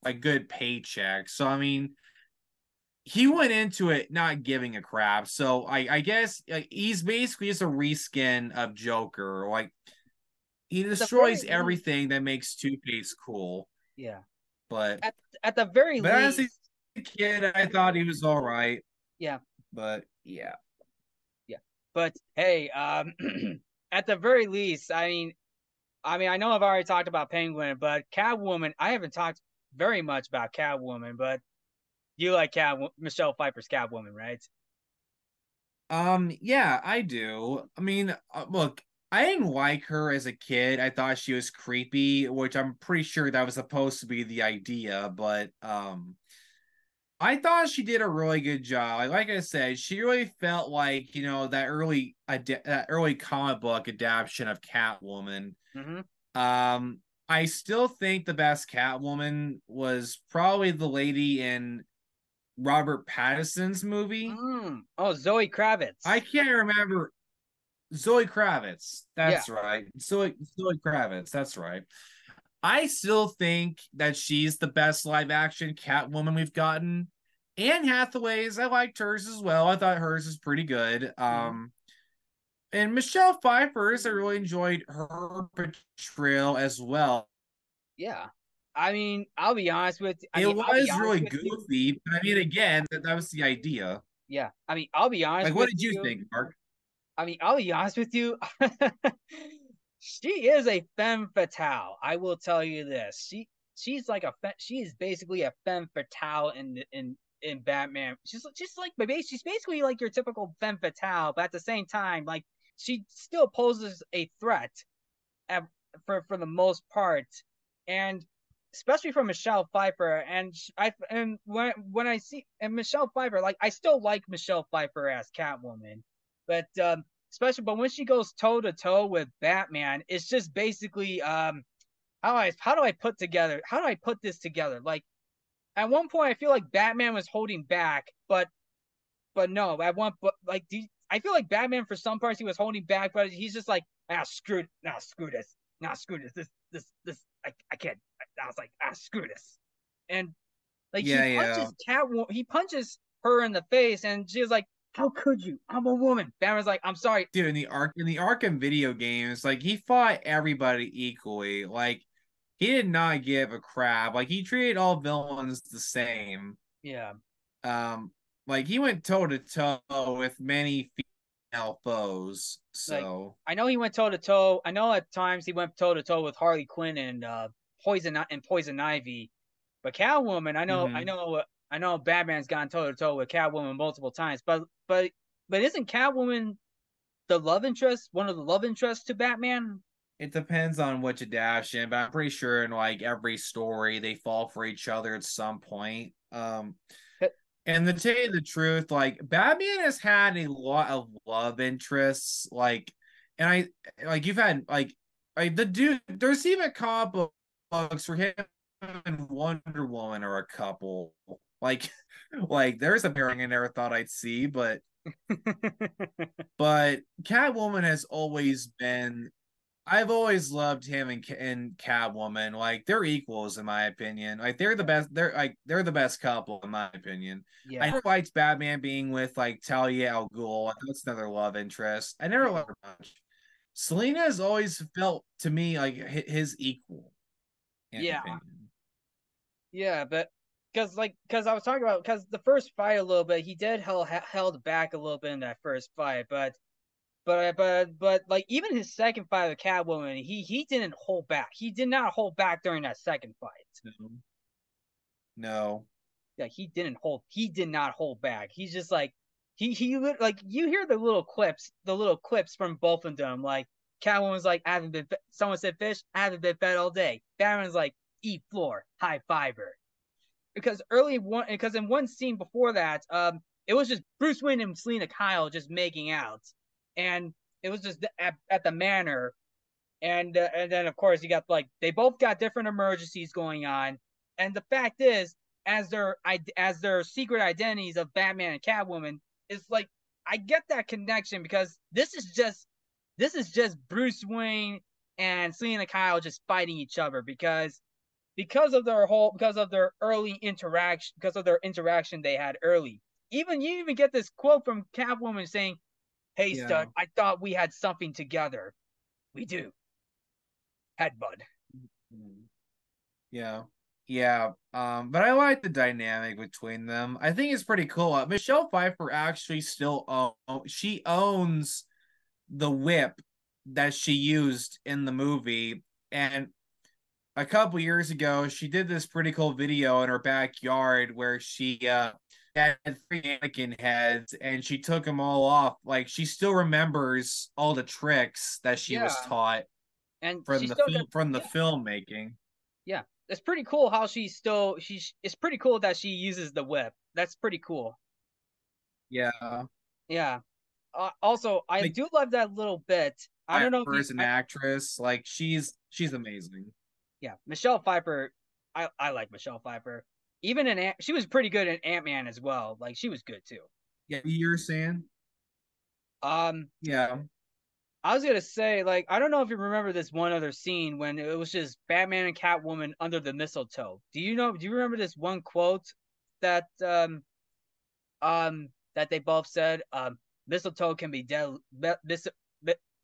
a good paycheck. So I mean, he went into it not giving a crap. So I guess like, he's basically just a reskin of Joker. Like he At the very destroys least, everything that makes Two Face cool. yeah. But At at the very but as a least, kid, I thought he was all right. yeah, But yeah, yeah. But hey, at the very least, I mean, I know I've already talked about Penguin, but Catwoman, I haven't talked very much about Catwoman, but you like Michelle Pfeiffer's Catwoman, right? yeah, I do. I mean, look, I didn't like her as a kid. I thought she was creepy, which I'm pretty sure that was supposed to be the idea. But I thought she did a really good job. Like I said, she really felt like that early comic book adaptation of Catwoman. Mm-hmm. Um, I still think the best Catwoman was probably the lady in Robert Pattinson's movie. Oh, Zoe I Kravitz. can't remember Zoe Kravitz. Yeah. That's right. Zoe Kravitz. That's right. I still think that she's the best live action Catwoman we've gotten. Anne Hathaway's, I liked hers as well. I thought hers is pretty good. Mhm. And Michelle Pfeiffer's, I really enjoyed her portrayal as well. Yeah. I mean, I'll be honest with It I'll be was honest really with you. goofy, but I mean, again, that was the idea. Yeah. I mean, I'll be honest Like, what with did you you. think, Mark? I mean, I'll be honest with you. She is a femme fatale. I will tell you this. She is basically a femme fatale in Batman. She's basically like your typical femme fatale, but at the same time, like she still poses a threat at, for the most part, and especially from Michelle Pfeiffer. And when I see and Michelle Pfeiffer, like I still like Michelle Pfeiffer as Catwoman, but especially but when she goes toe to toe with Batman, it's just basically how do I put this together? Like at one point, I feel like Batman was holding back, but no, at one but like I feel like Batman for some parts he was holding back, but he's just like screw this, screw this, I can't. I was like screw this, and like Yeah, yeah. he punches her in the face, and she was like, how could you? I'm a woman. Batman's like, I'm sorry. Dude, in the Arkham video games, like he fought everybody equally. Like he did not give a crap. Like he treated all villains the same. Yeah, Um, like he went toe to toe with many female foes. like So, I know he went toe to toe. I know at times he went toe to toe with Harley Quinn and Poison Ivy. But Catwoman, mhm. I know Batman's gone toe to toe with Catwoman multiple times, but isn't Catwoman the love interest, one of the love interests to Batman? It depends on which adaptation, but I'm pretty sure in like every story they fall for each other at some point. And to tell you the truth, like Batman has had a lot of love interests, and I like you've had like the dude. There's even comic books for him and Wonder Woman are a couple. Like, like there's a pairing I never thought I'd see, but Catwoman has always been. I've always loved him and Catwoman. Like they're equals in my opinion. Like they're the best. They're the best couple in my opinion. I Yeah, never liked Batman being with like Talia al Ghul. That's another love interest. I never yeah, liked her much. Selena has always felt to me like his equal, in my yeah, opinion. yeah. But because I was talking about because the first fight a little bit, he did held back a little bit in that first fight, but like even his second fight with Catwoman, he didn't hold back. He did not hold back during that second fight. No, no. Like he did not hold back. He's just like like you hear the little clips from both of them. Like Catwoman's like I haven't been someone said fish, I haven't been fed all day. Batman's like eat floor, high fiber. Because in one scene before that, it was just Bruce Wayne and Selena Kyle just making out, and it was just at the manor, and then of course you got like they both got different emergencies going on, and the fact is, as their secret identities of Batman and Catwoman is like I get that connection because this is just Bruce Wayne and Selena Kyle just fighting each other because of their early interaction because of their interaction they had early. Even you even get this quote from Catwoman saying, "Hey Yeah. stud, I thought we had something together. We do, headbutt." Mhm. Yeah. Yeah. But I like the dynamic between them. I think it's pretty cool. Michelle Pfeiffer actually she owns the whip that she used in the movie. And a couple years ago, she did this pretty cool video in her backyard where she had three Anakin heads and she took them all off. Like she still remembers all the tricks that she was Yeah, taught and she still got from the yeah filmmaking. yeah. It's pretty cool how she's. It's pretty cool that she uses the whip. That's pretty cool. Yeah. Yeah. Also, I Like do love that little bit. I don't know if Pfeiffer you. as an actress, like she's amazing. Yeah, Michelle Pfeiffer. I like Michelle Pfeiffer. Even she was pretty good in Ant Man as well. Like she was good too. Yeah, you're saying? Um, Yeah. I was gonna say like I don't know if you remember this one other scene when it was just Batman and Catwoman under the mistletoe. Do you remember this one quote that that they both said mistletoe can be deadly.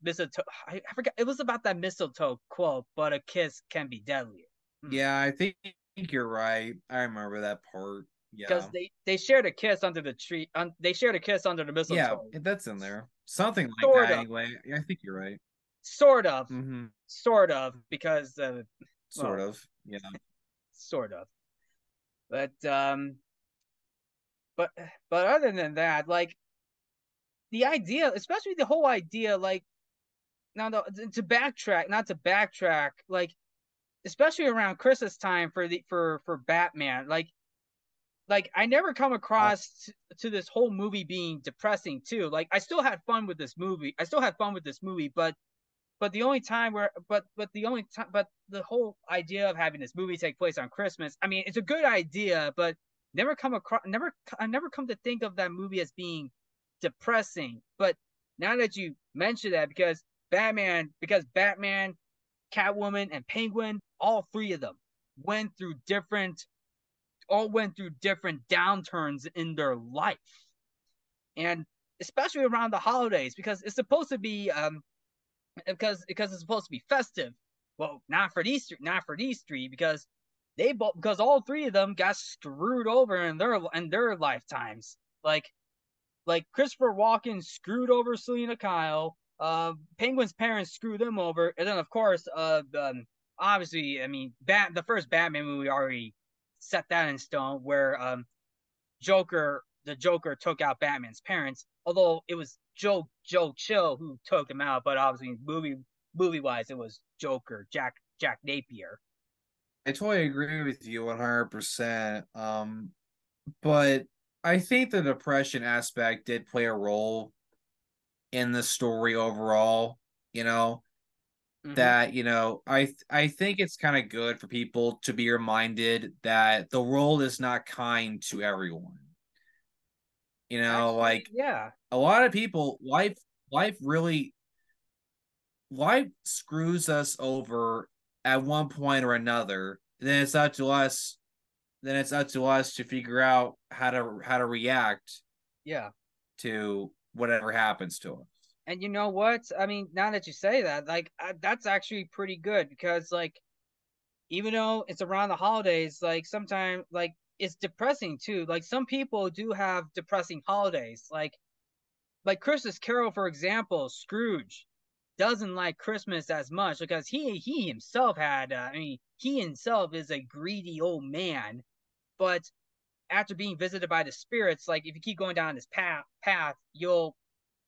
Mistletoe. I forgot. It was about that mistletoe quote, but a kiss can be deadlier. Yeah, I think you're right. I remember that part. Because Yeah. they shared a kiss under the tree. They shared a kiss under the Yeah, mistletoe. that's in there. Something like Sort that of, anyway. Yeah, I think you're right. sort of, Mm-hmm. sort of, because Sort well, of. Yeah. sort of. But but but other than that, like the idea, especially the whole idea, like now to backtrack, not to backtrack, like especially around Christmas time for the for Batman, like I never come across to this whole movie being depressing too. Like I still had fun with this movie. I still had fun with this movie, but the only time where but the only time but the whole idea of having this movie take place on Christmas, I mean, it's a good idea, but I never come to think of that movie as being depressing. But now that you mention that, because Batman, Catwoman, and Penguin, all three of them went through different went through different downturns in their life, and especially around the holidays because it's supposed to be because it's supposed to be festive. Well, not for these three because all three of them got screwed over in their lifetimes. Like Christopher Walken screwed over Selena Kyle. Penguin's parents screwed them over, and then of course, obviously, I mean, the first Batman movie already set that in stone, where the Joker took out Batman's parents. Although it was Joe Chill who took him out, but obviously movie wise, it was Joker Jack Napier. I totally agree with you 100%. But I think the depression aspect did play a role in the story overall, you know, Mm-hmm. that, I think it's kind of good for people to be reminded that the world is not kind to everyone. Actually, Like yeah, a lot of people, life really life screws us over at one point or another. Then it's up to us to figure out how to react yeah. to whatever happens to us. And you know what? I mean, now that you say that, like that's actually pretty good because like even though it's around the holidays, like sometimes like it's depressing too. Like some people do have depressing holidays. Like Christmas Carol, for example, Scrooge doesn't like Christmas as much because he himself had I mean he himself is a greedy old man, but after being visited by the spirits, like if you keep going down this path, you'll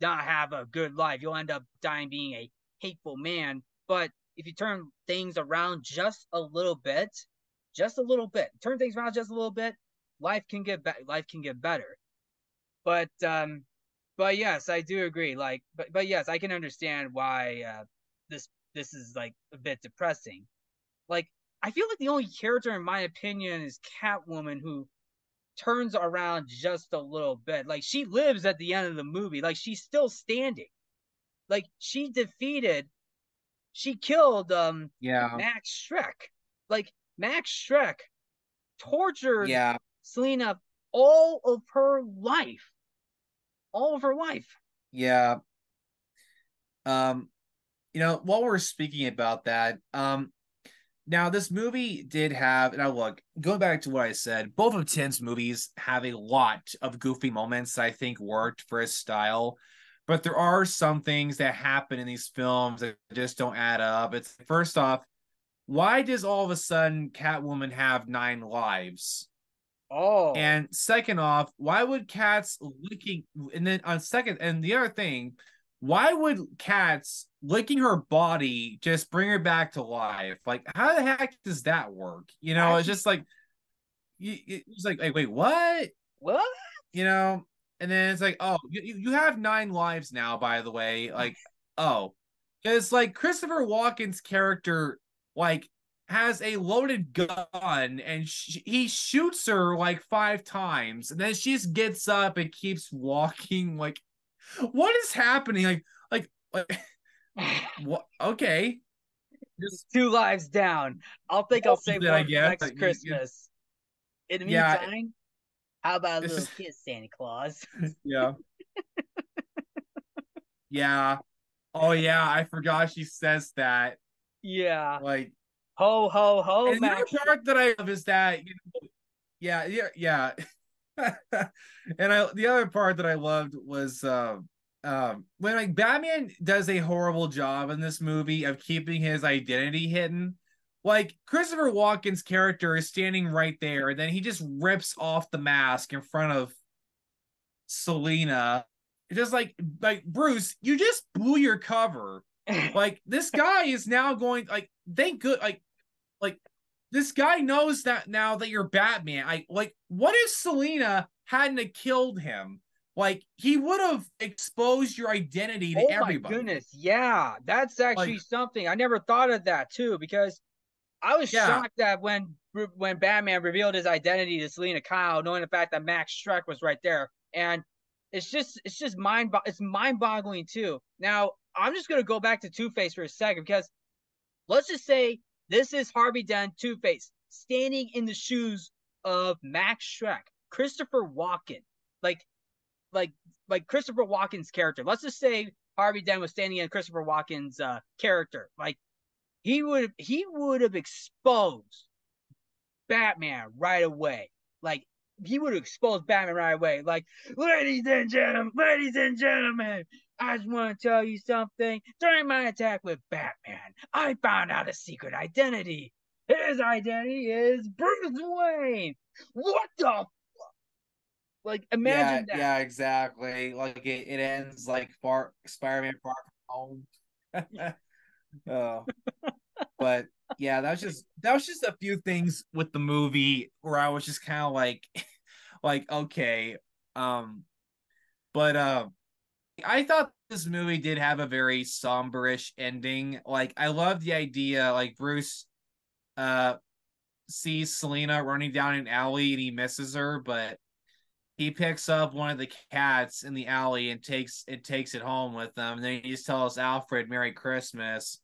not have a good life. You'll end up dying being a hateful man. But if you turn things around just a little bit, turn things around just a little bit, life can get better. But but yes, I do agree. Like, but yes, I can understand why this is like a bit depressing. Like, I feel like the only character, in my opinion, is Catwoman, who turns around just a little bit. Like, she lives at the end of the movie. Like, she's still standing. Like, she killed Yeah, Max Shrek. Like, Max Shrek tortured yeah, Selena all of her life, all of her life. yeah. Um, while we're speaking about that, now this movie did have, now look, going back to what I said, both of Tim's movies have a lot of goofy moments that I think worked for his style. But there are some things that happen in these films that just don't add up. It's first off, why does all of a sudden Catwoman have 9 lives? Oh, And second off, why would cats licking and then on second and the other thing, why would cats licking her body just bring her back to life? Like, how the heck does that work? It's actually, just like it's like, wait, what? what? You know, and then it's like, oh, you have 9 lives now, by the way. Like, oh, because like Christopher Walken's character, like, has a loaded gun and he shoots her like 5 times, and then she just gets up and keeps walking. Like, what is happening? Like what? Okay, just 2 lives down. I'll roll save with it, I one for guess. next Christmas. In the Yeah, meantime, How about a It's little just kiss, Santa Claus? yeah, yeah. Oh yeah, I forgot she says that. Yeah. Like, Ho ho ho, and the Max. other part that I love is that yeah, yeah, yeah. And the other part that I loved was when like Batman does a horrible job in this movie of keeping his identity hidden. Like Christopher Walken's character is standing right there, and then he just rips off the mask in front of Selina. Just like Bruce, you just blew your cover. Like this guy is now going like thank good like this guy knows that now that you're Batman. I like what if Selina hadn't have killed him? Like he would have exposed your identity to Oh my everybody. goodness. Yeah, that's Like actually something. I never thought of that too, because I was yeah, shocked that when Batman revealed his identity to Selena Kyle, knowing the fact that Max Shrek was right there, and it's just mind boggling too. Now I'm just gonna go back to Two Face for a second, because let's just say this is Harvey Dent, Two Face, standing in the shoes of Max Shrek, Christopher Walken, like like like Christopher Walken's character. Let's just say Harvey Dent was standing in Christopher Walken's character. Like he would have exposed Batman right away. Like he would have exposed Batman right away. Like, ladies and gentlemen, I just want to tell you something. During my attack with Batman, I found out a secret identity. His identity is Bruce Wayne. What the like? yeah, Imagine that. yeah, exactly. Like it ends like far Spider-Man far from home. Oh, but yeah, that was just a few things with the movie where I was just kind of like like okay. Um but I thought this movie did have a very somberish ending. Like I love the idea like Bruce uh sees Selena running down an alley and he misses her, but he picks up one of the cats in the alley and takes it home with him. And then he just tells Alfred Merry Christmas.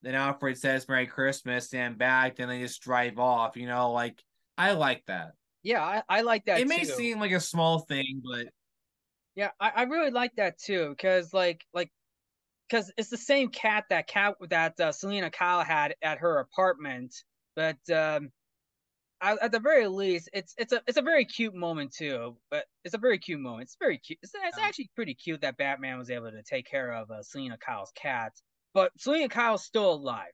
Then Alfred says Merry Christmas, stand back, and they just drive off. Like I like that. Yeah, I like that It may too. seem like a small thing, but Yeah, I really like that too, because because it's the same cat that Selena Kyle had at her apartment, but at the very least, it's a very cute moment too. But it's a very cute moment. It's very cute. It's actually pretty cute that Batman was able to take care of Selena Kyle's cat. But Selena Kyle's still alive.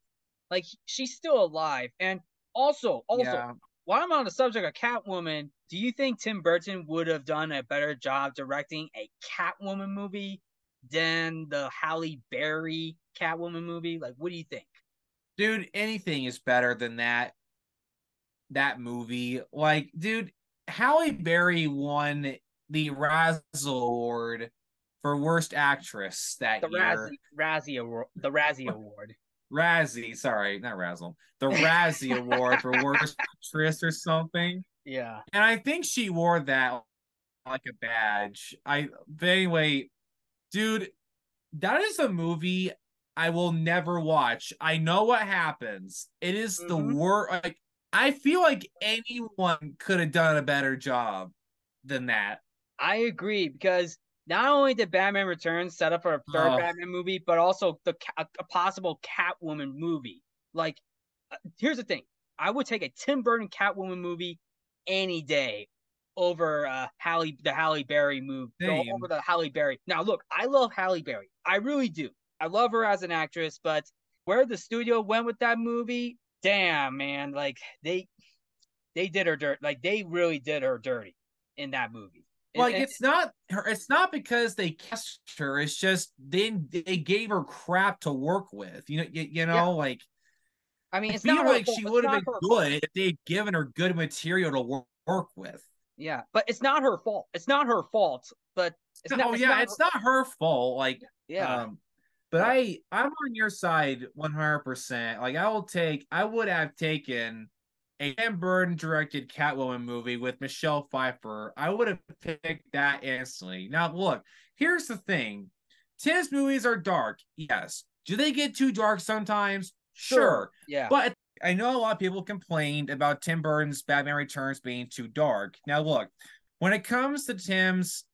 Like she's still alive. And also, yeah, while I'm on the subject of Catwoman, do you think Tim Burton would have done a better job directing a Catwoman movie than the Halle Berry Catwoman movie? Like, what do you think? dude, anything is better than that movie. Like, dude, Halle Berry won the Razzle Award for Worst Actress that The year. Razzie Award. Razzie, sorry, not Razzle. The Razzie Award for Worst Actress or something. Yeah. And I think she wore that like a badge. But anyway, dude, that is a movie I will never watch. I know what happens. It is the Mm-hmm. worst. Like I feel like anyone could have done a better job than that. I agree, because not only did Batman Returns set up for a third Oh, Batman movie, but also a possible Catwoman movie. Like, here's the thing: I would take a Tim Burton Catwoman movie any day over the Halle Berry movie. Over same. the Halle Berry. Now, look, I love Halle Berry. I really do. I love her as an actress, but where the studio went with that movie, damn man, like they did her dirt. Like they really did her dirty in that movie. And, Like and it's not her. It's not because they cast her. It's just they gave her crap to work with. yeah, Like I mean, I it's not feel her like fault. she It's would have not been her fault. good if they'd given her good material to work with. Yeah, but it's not her fault. It's not her fault. But it's not. Oh It's yeah, not her. it's not her fault. Like, Yeah, um, but but I'm on your side 100%. Like, I would have taken a Tim Burton directed Catwoman movie with Michelle Pfeiffer. I would have picked that instantly. Now, look, here's the thing: Tim's movies are dark. Yes. Do they get too dark sometimes? sure. Sure. Yeah. But I know a lot of people complained about Tim Burton's Batman Returns being too dark. Now, look. when it comes to Tim's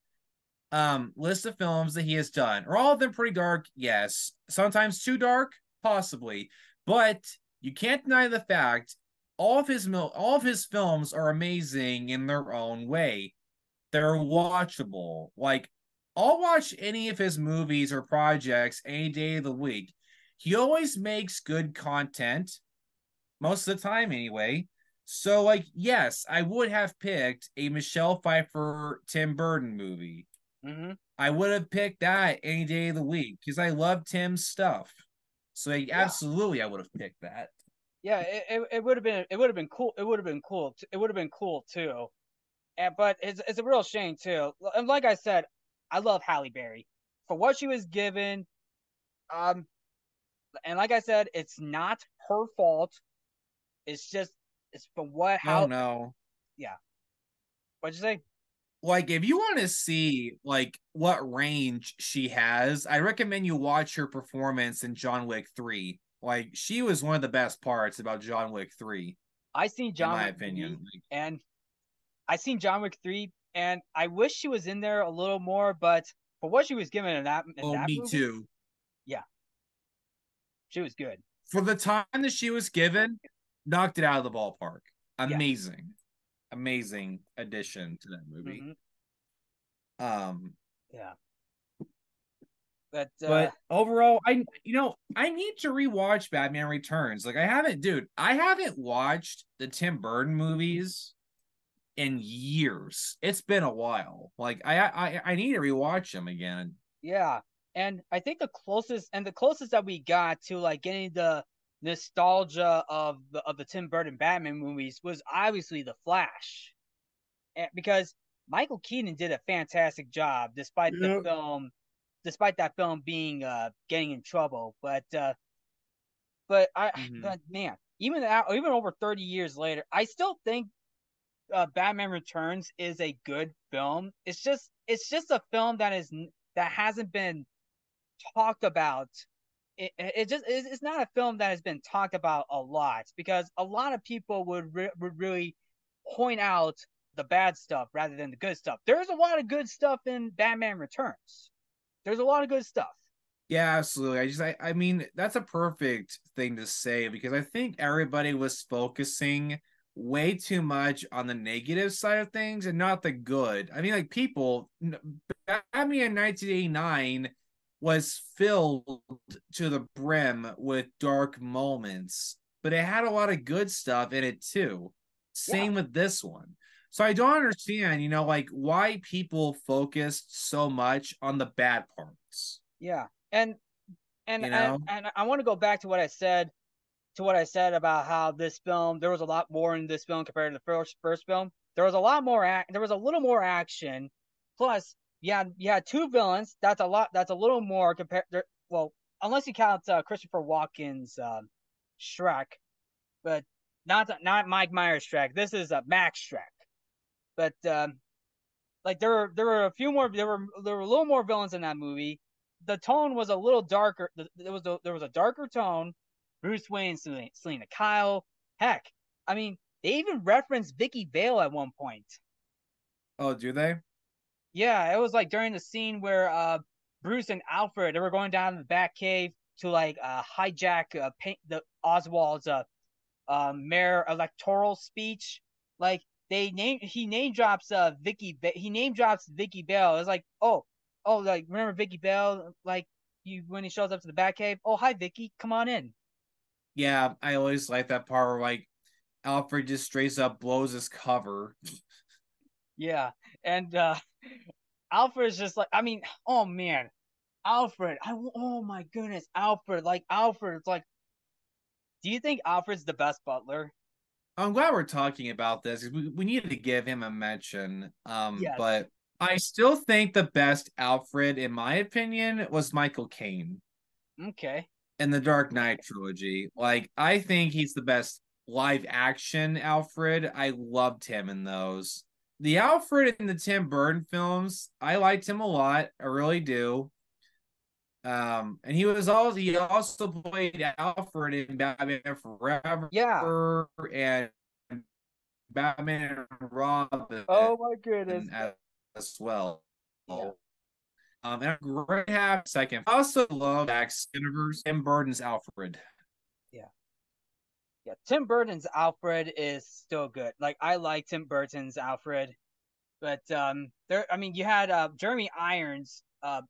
list of films that he has done, are all of them pretty dark? Yes. Sometimes too dark, possibly. But you can't deny the fact all of his films are amazing in their own way. They're watchable. Like, I'll watch any of his movies or projects any day of the week. He always makes good content, most of the time anyway. So, like, yes, I would have picked a Michelle Pfeiffer Tim Burton movie. Mm-hmm. I would have picked that any day of the week because I love Tim's stuff. So, Yeah, absolutely, I would have picked that. yeah. It would have been cool. It would have been cool. It would have been cool too. But it's a real shame too. And like I said, I love Halle Berry for what she was given. Um, and like I said, it's not her fault. It's just it's for what Oh how no. yeah. What'd you say? Like, if you want to see like what range she has, I recommend you watch her performance in John Wick 3. Like, she was one of the best parts about John Wick 3, I seen in John my Wick 3 opinion. Like, and I seen John Wick 3 and I wish she was in there a little more, but for what she was given in oh, that me movie, too. yeah, she was good. For the time that she was given, knocked it out of the ballpark. Yeah. Amazing. Amazing addition to that movie. Mm-hmm. Um, Yeah. But but overall, I need to rewatch Batman Returns. Like, I haven't watched the Tim Burton movies in years. It's been a while. Like, I need to rewatch them again. yeah, and I think the closest that we got to like getting the nostalgia of the Tim Burton Batman movies was obviously The Flash, because Michael Keaton did a fantastic job Yeah. despite that film being getting in trouble. Mhm. But man, even over 30 years later, I still think Batman Returns is a good film. It's just a film that hasn't been talked about. It's not a film that has been talked about a lot because a lot of people would really point out the bad stuff rather than the good stuff. There's a lot of good stuff in Batman Returns. There's a lot of good stuff. Yeah, absolutely. I mean, that's a perfect thing to say because I think everybody was focusing way too much on the negative side of things and not the good. I mean, like, Batman 1989 was filled to the brim with dark moments, but it had a lot of good stuff in it too. Yeah, Same with this one. So I don't understand, like, why people focused so much on the bad parts, yeah, you know? and I want to go back to what I said about how this film there was a lot more in this film compared to the first film. There was a lot more there was a little more action. Plus, you had two villains. That's a lot. That's a little more compared. Well, unless you count Christopher Walken's Shrek, but not Mike Myers Shrek. This is Max Shrek. But like there were a few more. There were a little more villains in that movie. The tone was a little darker. There was a darker tone. Bruce Wayne, Selena Kyle. Heck, I mean, they even referenced Vicky Vale at one point. Oh, do they? Yeah, it was like during the scene where Bruce and Alfred they were going down to the Batcave to like hijack the Oswald's mayor electoral speech. Like he name drops he name drops Vicky Bell. It's like like remember Vicky Bell like you when he shows up to the Batcave. Oh hi Vicky, come on in. Yeah, I always like that part where, like, Alfred just straight up blows his cover. Yeah, and Alfred's just like I mean oh man Alfred oh my goodness Alfred like Alfred it's like do you think Alfred's the best butler? I'm glad we're talking about this. We needed to give him a mention. Yes. But I still think the best Alfred, in my opinion, was Michael Caine Okay. in the Dark Knight trilogy. Like, I think he's the best live action Alfred. I loved him in those. The Alfred in the Tim Burton films, I liked him a lot. I really do. And he also played Alfred in Batman Forever Yeah. and Batman and Robin Oh my goodness. as well. Yeah. And a great half second. I also love Max Universe and Burton's Alfred. Yeah. Yeah. Tim Burton's Alfred is still good. Like I like Tim Burton's Alfred, but there. I mean, you had Jeremy Irons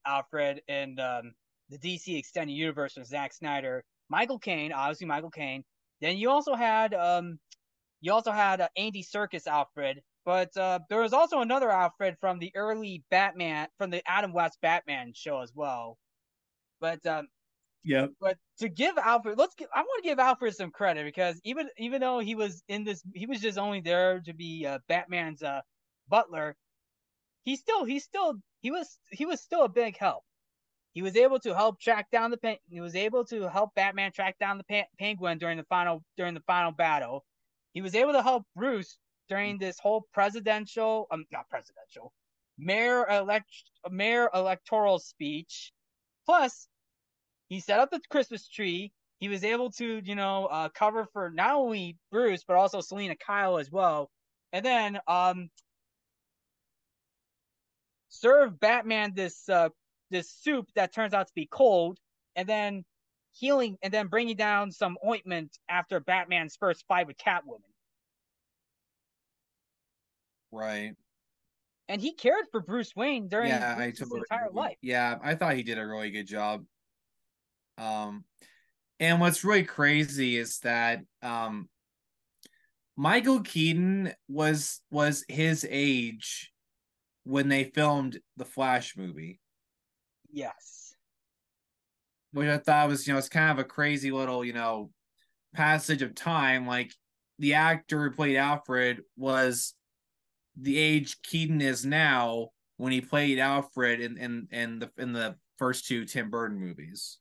Alfred and the DC Extended Universe with Zack Snyder, Michael Caine, obviously Michael Caine. Then you also had Andy Serkis Alfred, but there was also another Alfred from the early Batman, from the Adam West Batman show as well. But Yep. but to give Alfred, I want to give Alfred some credit because even though he was in this, he was just only there to be Batman's butler. He was still a big help. He was able to help track down he was able to help Batman track down the Penguin during the final battle. He was able to help Bruce during this whole presidential, not presidential, mayor electoral speech. Plus, he set up the Christmas tree. He was able to, cover for not only Bruce but also Selena Kyle as well. And then serve Batman this soup that turns out to be cold, and then healing, and then bringing down some ointment after Batman's first fight with Catwoman. Right. And he cared for Bruce Wayne during Yeah, I Bruce's totally entire agree. life. Yeah, I thought he did a really good job. Um, and what's really crazy is that Michael Keaton was his age when they filmed the Flash movie, Yes. which I thought was, it's kind of a crazy little, passage of time. Like the actor who played Alfred was the age Keaton is now when he played Alfred in the first two Tim Burton movies.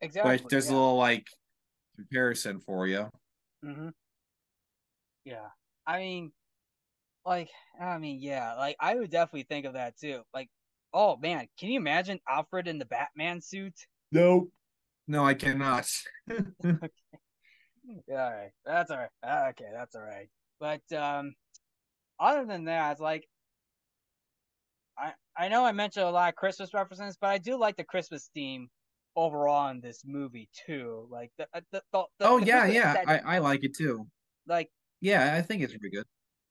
But Exactly. there's a Yeah. little like comparison for you. Mm-hmm. Yeah. I mean, like, yeah. Like, I would definitely think of that too. Like, oh man, can you imagine Alfred in the Batman suit? Nope. No, I cannot. Yeah, all right. That's all right. Okay, that's all right. But other than that, it's like I know I mentioned a lot of Christmas references, but I do like the Christmas theme overall in this movie too. Like Oh the yeah, Christmas yeah. I, setting. I like it too. Like Yeah, I think it's pretty good.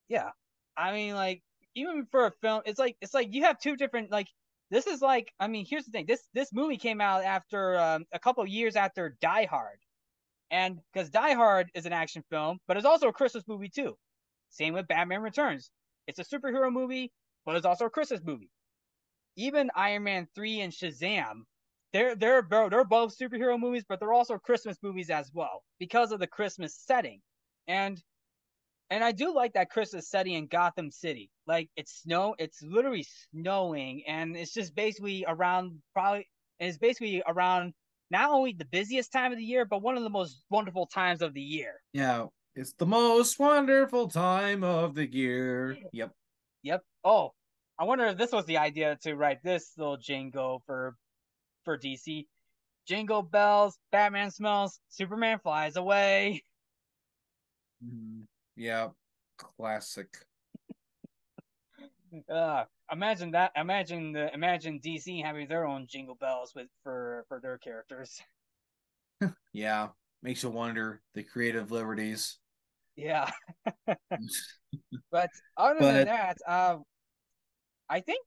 yeah, I mean like even for a film, it's like you have two different like. This is like, I mean, here's the thing. This movie came out after a couple of years after Die Hard, and because Die Hard is an action film, but it's also a Christmas movie too. Same with Batman Returns. It's a superhero movie, but it's also a Christmas movie. Even Iron Man 3 and Shazam, they're both superhero movies, but they're also Christmas movies as well because of the Christmas setting. And and I do like that Christmas setting in Gotham City. Like it's literally snowing, and it's just basically around probably and it's basically around not only the busiest time of the year, but one of the most wonderful times of the year. Yeah, it's the most wonderful time of the year. Yep. Yep. Oh, I wonder if this was the idea to write this little jingle for DC. Jingle bells, Batman smells, Superman flies away. Yeah. Classic. Imagine that. Imagine DC having their own jingle bells for their characters. Yeah. Makes you wonder the creative liberties. Yeah. But other than But that, I think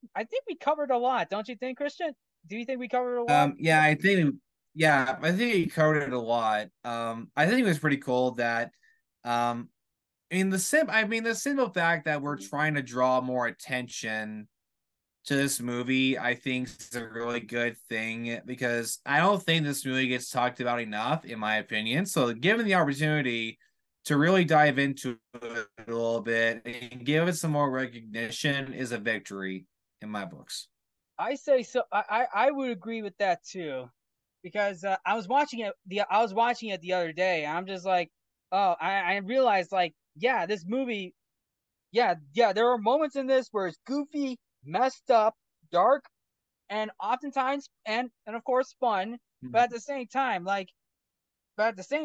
we covered a lot, don't you think, Christian? Do you think we covered a lot? yeah, I think he covered it a lot. I think it was pretty cool that the simple fact that we're trying to draw more attention to this movie, I think is a really good thing because I don't think this movie gets talked about enough, in my opinion. So, given the opportunity to really dive into it a little bit and give it some more recognition is a victory in my books. I say so. I would agree with that too, because I was watching it the other day. And I'm just like, oh, I realized like, yeah, this movie, yeah, there are moments in this where it's goofy, messed up, dark, and oftentimes and of course fun. But at the same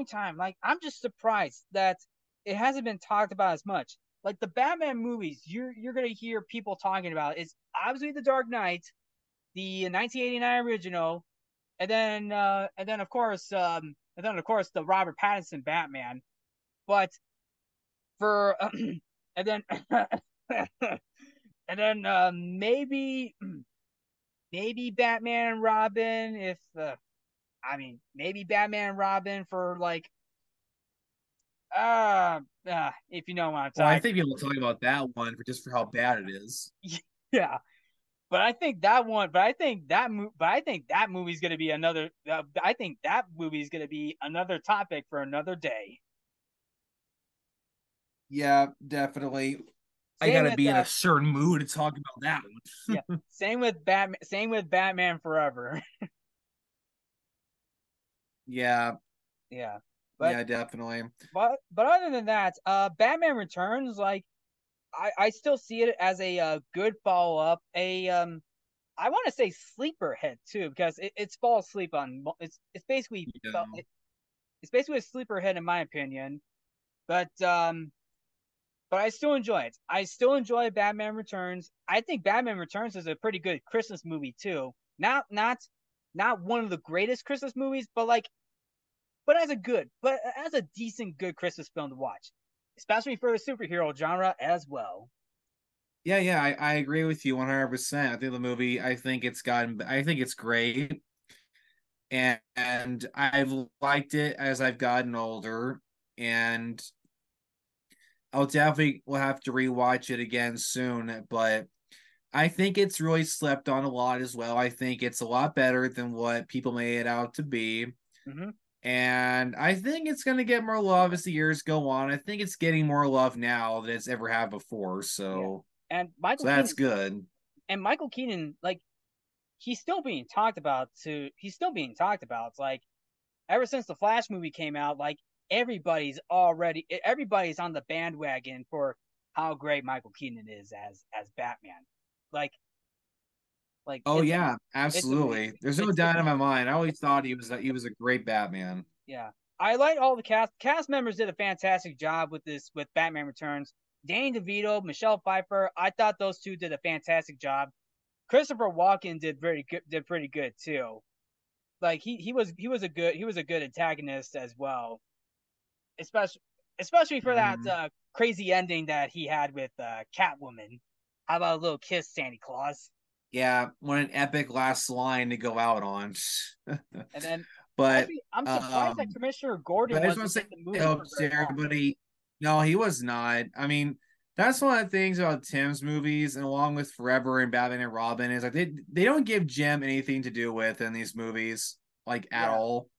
time, I'm just surprised that it hasn't been talked about as much. like the Batman movies, you're gonna hear people talking about is obviously the Dark Knight, the 1989 original, and then of course the Robert Pattinson Batman. But for and then and then maybe Batman and Robin if maybe Batman and Robin for like if you know what I'm Well, I talking. think people talk about that one for just for how bad it is. Yeah, but I think that one. But I think But I think that movie's gonna be another. I think that movie's gonna be another topic for another day. Yeah, definitely. I Same gotta with be in a certain mood to talk about that yeah. one. Same with Batman. Same with Batman Forever. Yeah, Yeah, but yeah, definitely. but other than that, Batman Returns, like I still see it as a good follow up. I want to say sleeper hit too because it's fall asleep on it's basically Yeah. it's basically a sleeper hit in my opinion. But but I still enjoy it. I still enjoy Batman Returns. I think Batman Returns is a pretty good Christmas movie too. Not one of the greatest Christmas movies, but as a decent good Christmas film to watch, especially for the superhero genre as well. Yeah, yeah, I agree with you 100%. I think the movie, I think it's great. And I've liked it as I've gotten older. And I'll definitely will have to rewatch it again soon. But I think it's really slept on a lot as well. I think it's a lot better than what people made it out to be. Mm-hmm. And I think it's going to get more love as the years go on. I think it's getting more love now than it's ever had before. Yeah, So, and so that's good. Michael Keaton, like he's still being talked about. He's still being talked about. It's like ever since the Flash movie came out, like everybody's on the bandwagon for how great Michael Keaton is as Batman. Like Oh it's yeah, it's absolutely. amazing. There's no It's doubt in my mind. I always thought he was a great Batman. Yeah, I like all the cast members did a fantastic job with Batman Returns. Danny DeVito, Michelle Pfeiffer, I thought those two did a fantastic job. Christopher Walken did pretty good too. Like he was a good antagonist as well, especially especially for that Mhm. crazy ending that he had with Catwoman. How about a little kiss, Santa Claus? Yeah, what an epic last line to go out on. And then but actually, I'm surprised that um, Commissioner but Gordon I just want wasn't to in say, the I movie hope for to very long. everybody. No, he was not. I mean, that's one of the things about Tim's movies, and along with Forever and Batman and Robin, is like they don't give Jim anything to do with in these movies, like at Yeah, all.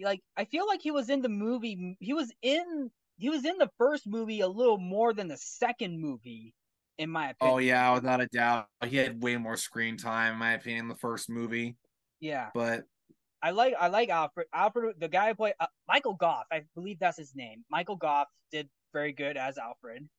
like I feel like he was in the movie. He was in the first movie a little more than the second movie, in my Oh opinion. yeah, without a doubt, he had way more screen time, in my opinion, in the first movie. Yeah, But I like Alfred. Alfred, the guy who played Michael Goff, I believe that's his name. Michael Goff did very good as Alfred,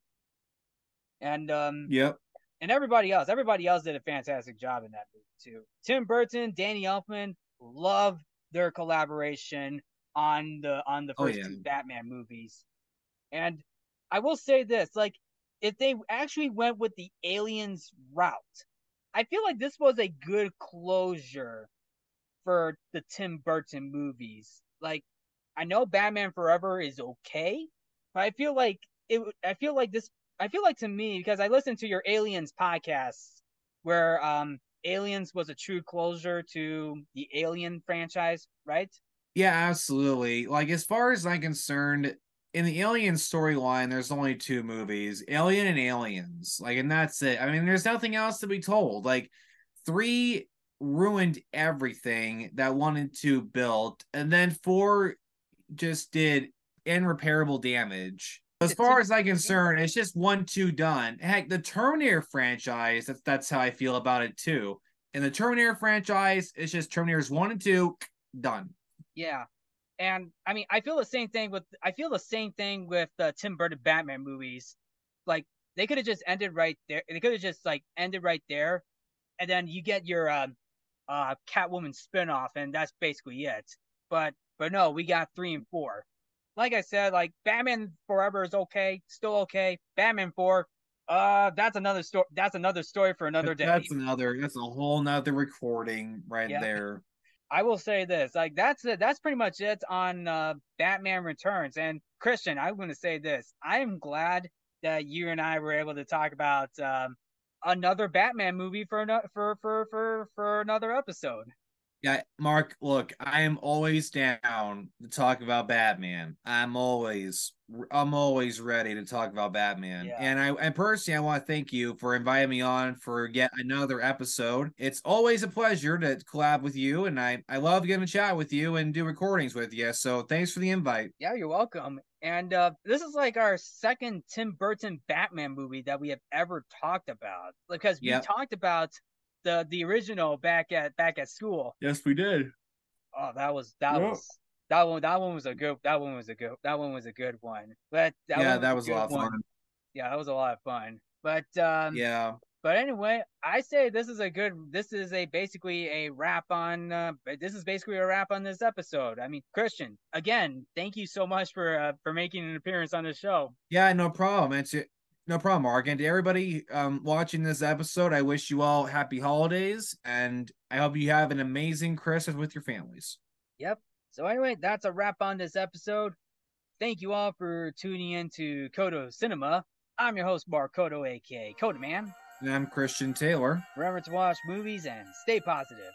and yep, everybody else did a fantastic job in that movie too. Tim Burton, Danny Elfman, love their collaboration on the oh first yeah, two Batman movies. And I will say this, like, if they actually went with the aliens route, I feel like this was a good closure for the Tim Burton movies. Like, I know Batman Forever is okay, but I feel like to me because I listened to your Aliens podcast where Aliens was a true closure to the Alien franchise, right? yeah, absolutely. Like as far as I'm concerned, in the Alien storyline, there's only two movies, Alien and Aliens. Like, and that's it. I mean, there's nothing else to be told. Like, three ruined everything that wanted to build, and then four just did irreparable damage. As The two far as I'm concerned, it's just 1-2 done. Heck, the Terminator franchise, that's how I feel about it too. In the Terminator franchise, it's just Terminators 1 and 2 done. Yeah. And I mean, I feel the same thing with the Tim Burton Batman movies. Like they could have just ended right there. They could have just like ended right there, and then you get your Catwoman spinoff, and that's basically it. But no, we got three and four. like I said, like Batman Forever is okay, still okay. Batman 4, that's another story. That's another story for another day. That's a whole nother recording right Yeah, there. I will say this, like that's it. That's pretty much it on Batman Returns. And Christian, I'm going to say this: I am glad that you and I were able to talk about another Batman movie for for another episode. Yeah, Mark, look, I am always down to talk about Batman. I'm always ready to talk about Batman. Yeah. And personally I want to thank you for inviting me on for yet another episode. It's always a pleasure to collab with you, and I love getting to chat with you and do recordings with you. So thanks for the invite. Yeah, you're welcome. And this is like our second Tim Burton Batman movie that we have ever talked about, because we Yep. talked about the original back at school. Yes, we did. Oh, Yep. that one was a good that one was a good one. But that Yeah, one was that a was a good lot of one. fun. Yeah, that was a lot of fun. Yeah. But anyway, I say this is a basically a wrap on this is basically a wrap on this episode. I mean, Christian, again, thank you so much for making an appearance on the show. Yeah, no problem. No problem, Mark. And to everybody watching this episode, I wish you all happy holidays, and I hope you have an amazing Christmas with your families. Yep. So anyway, that's a wrap on this episode. Thank you all for tuning in to Codo Cinema. I'm your host, Mark Codo, aka Coda Man. And I'm Christian Taylor. Remember to watch movies and stay positive.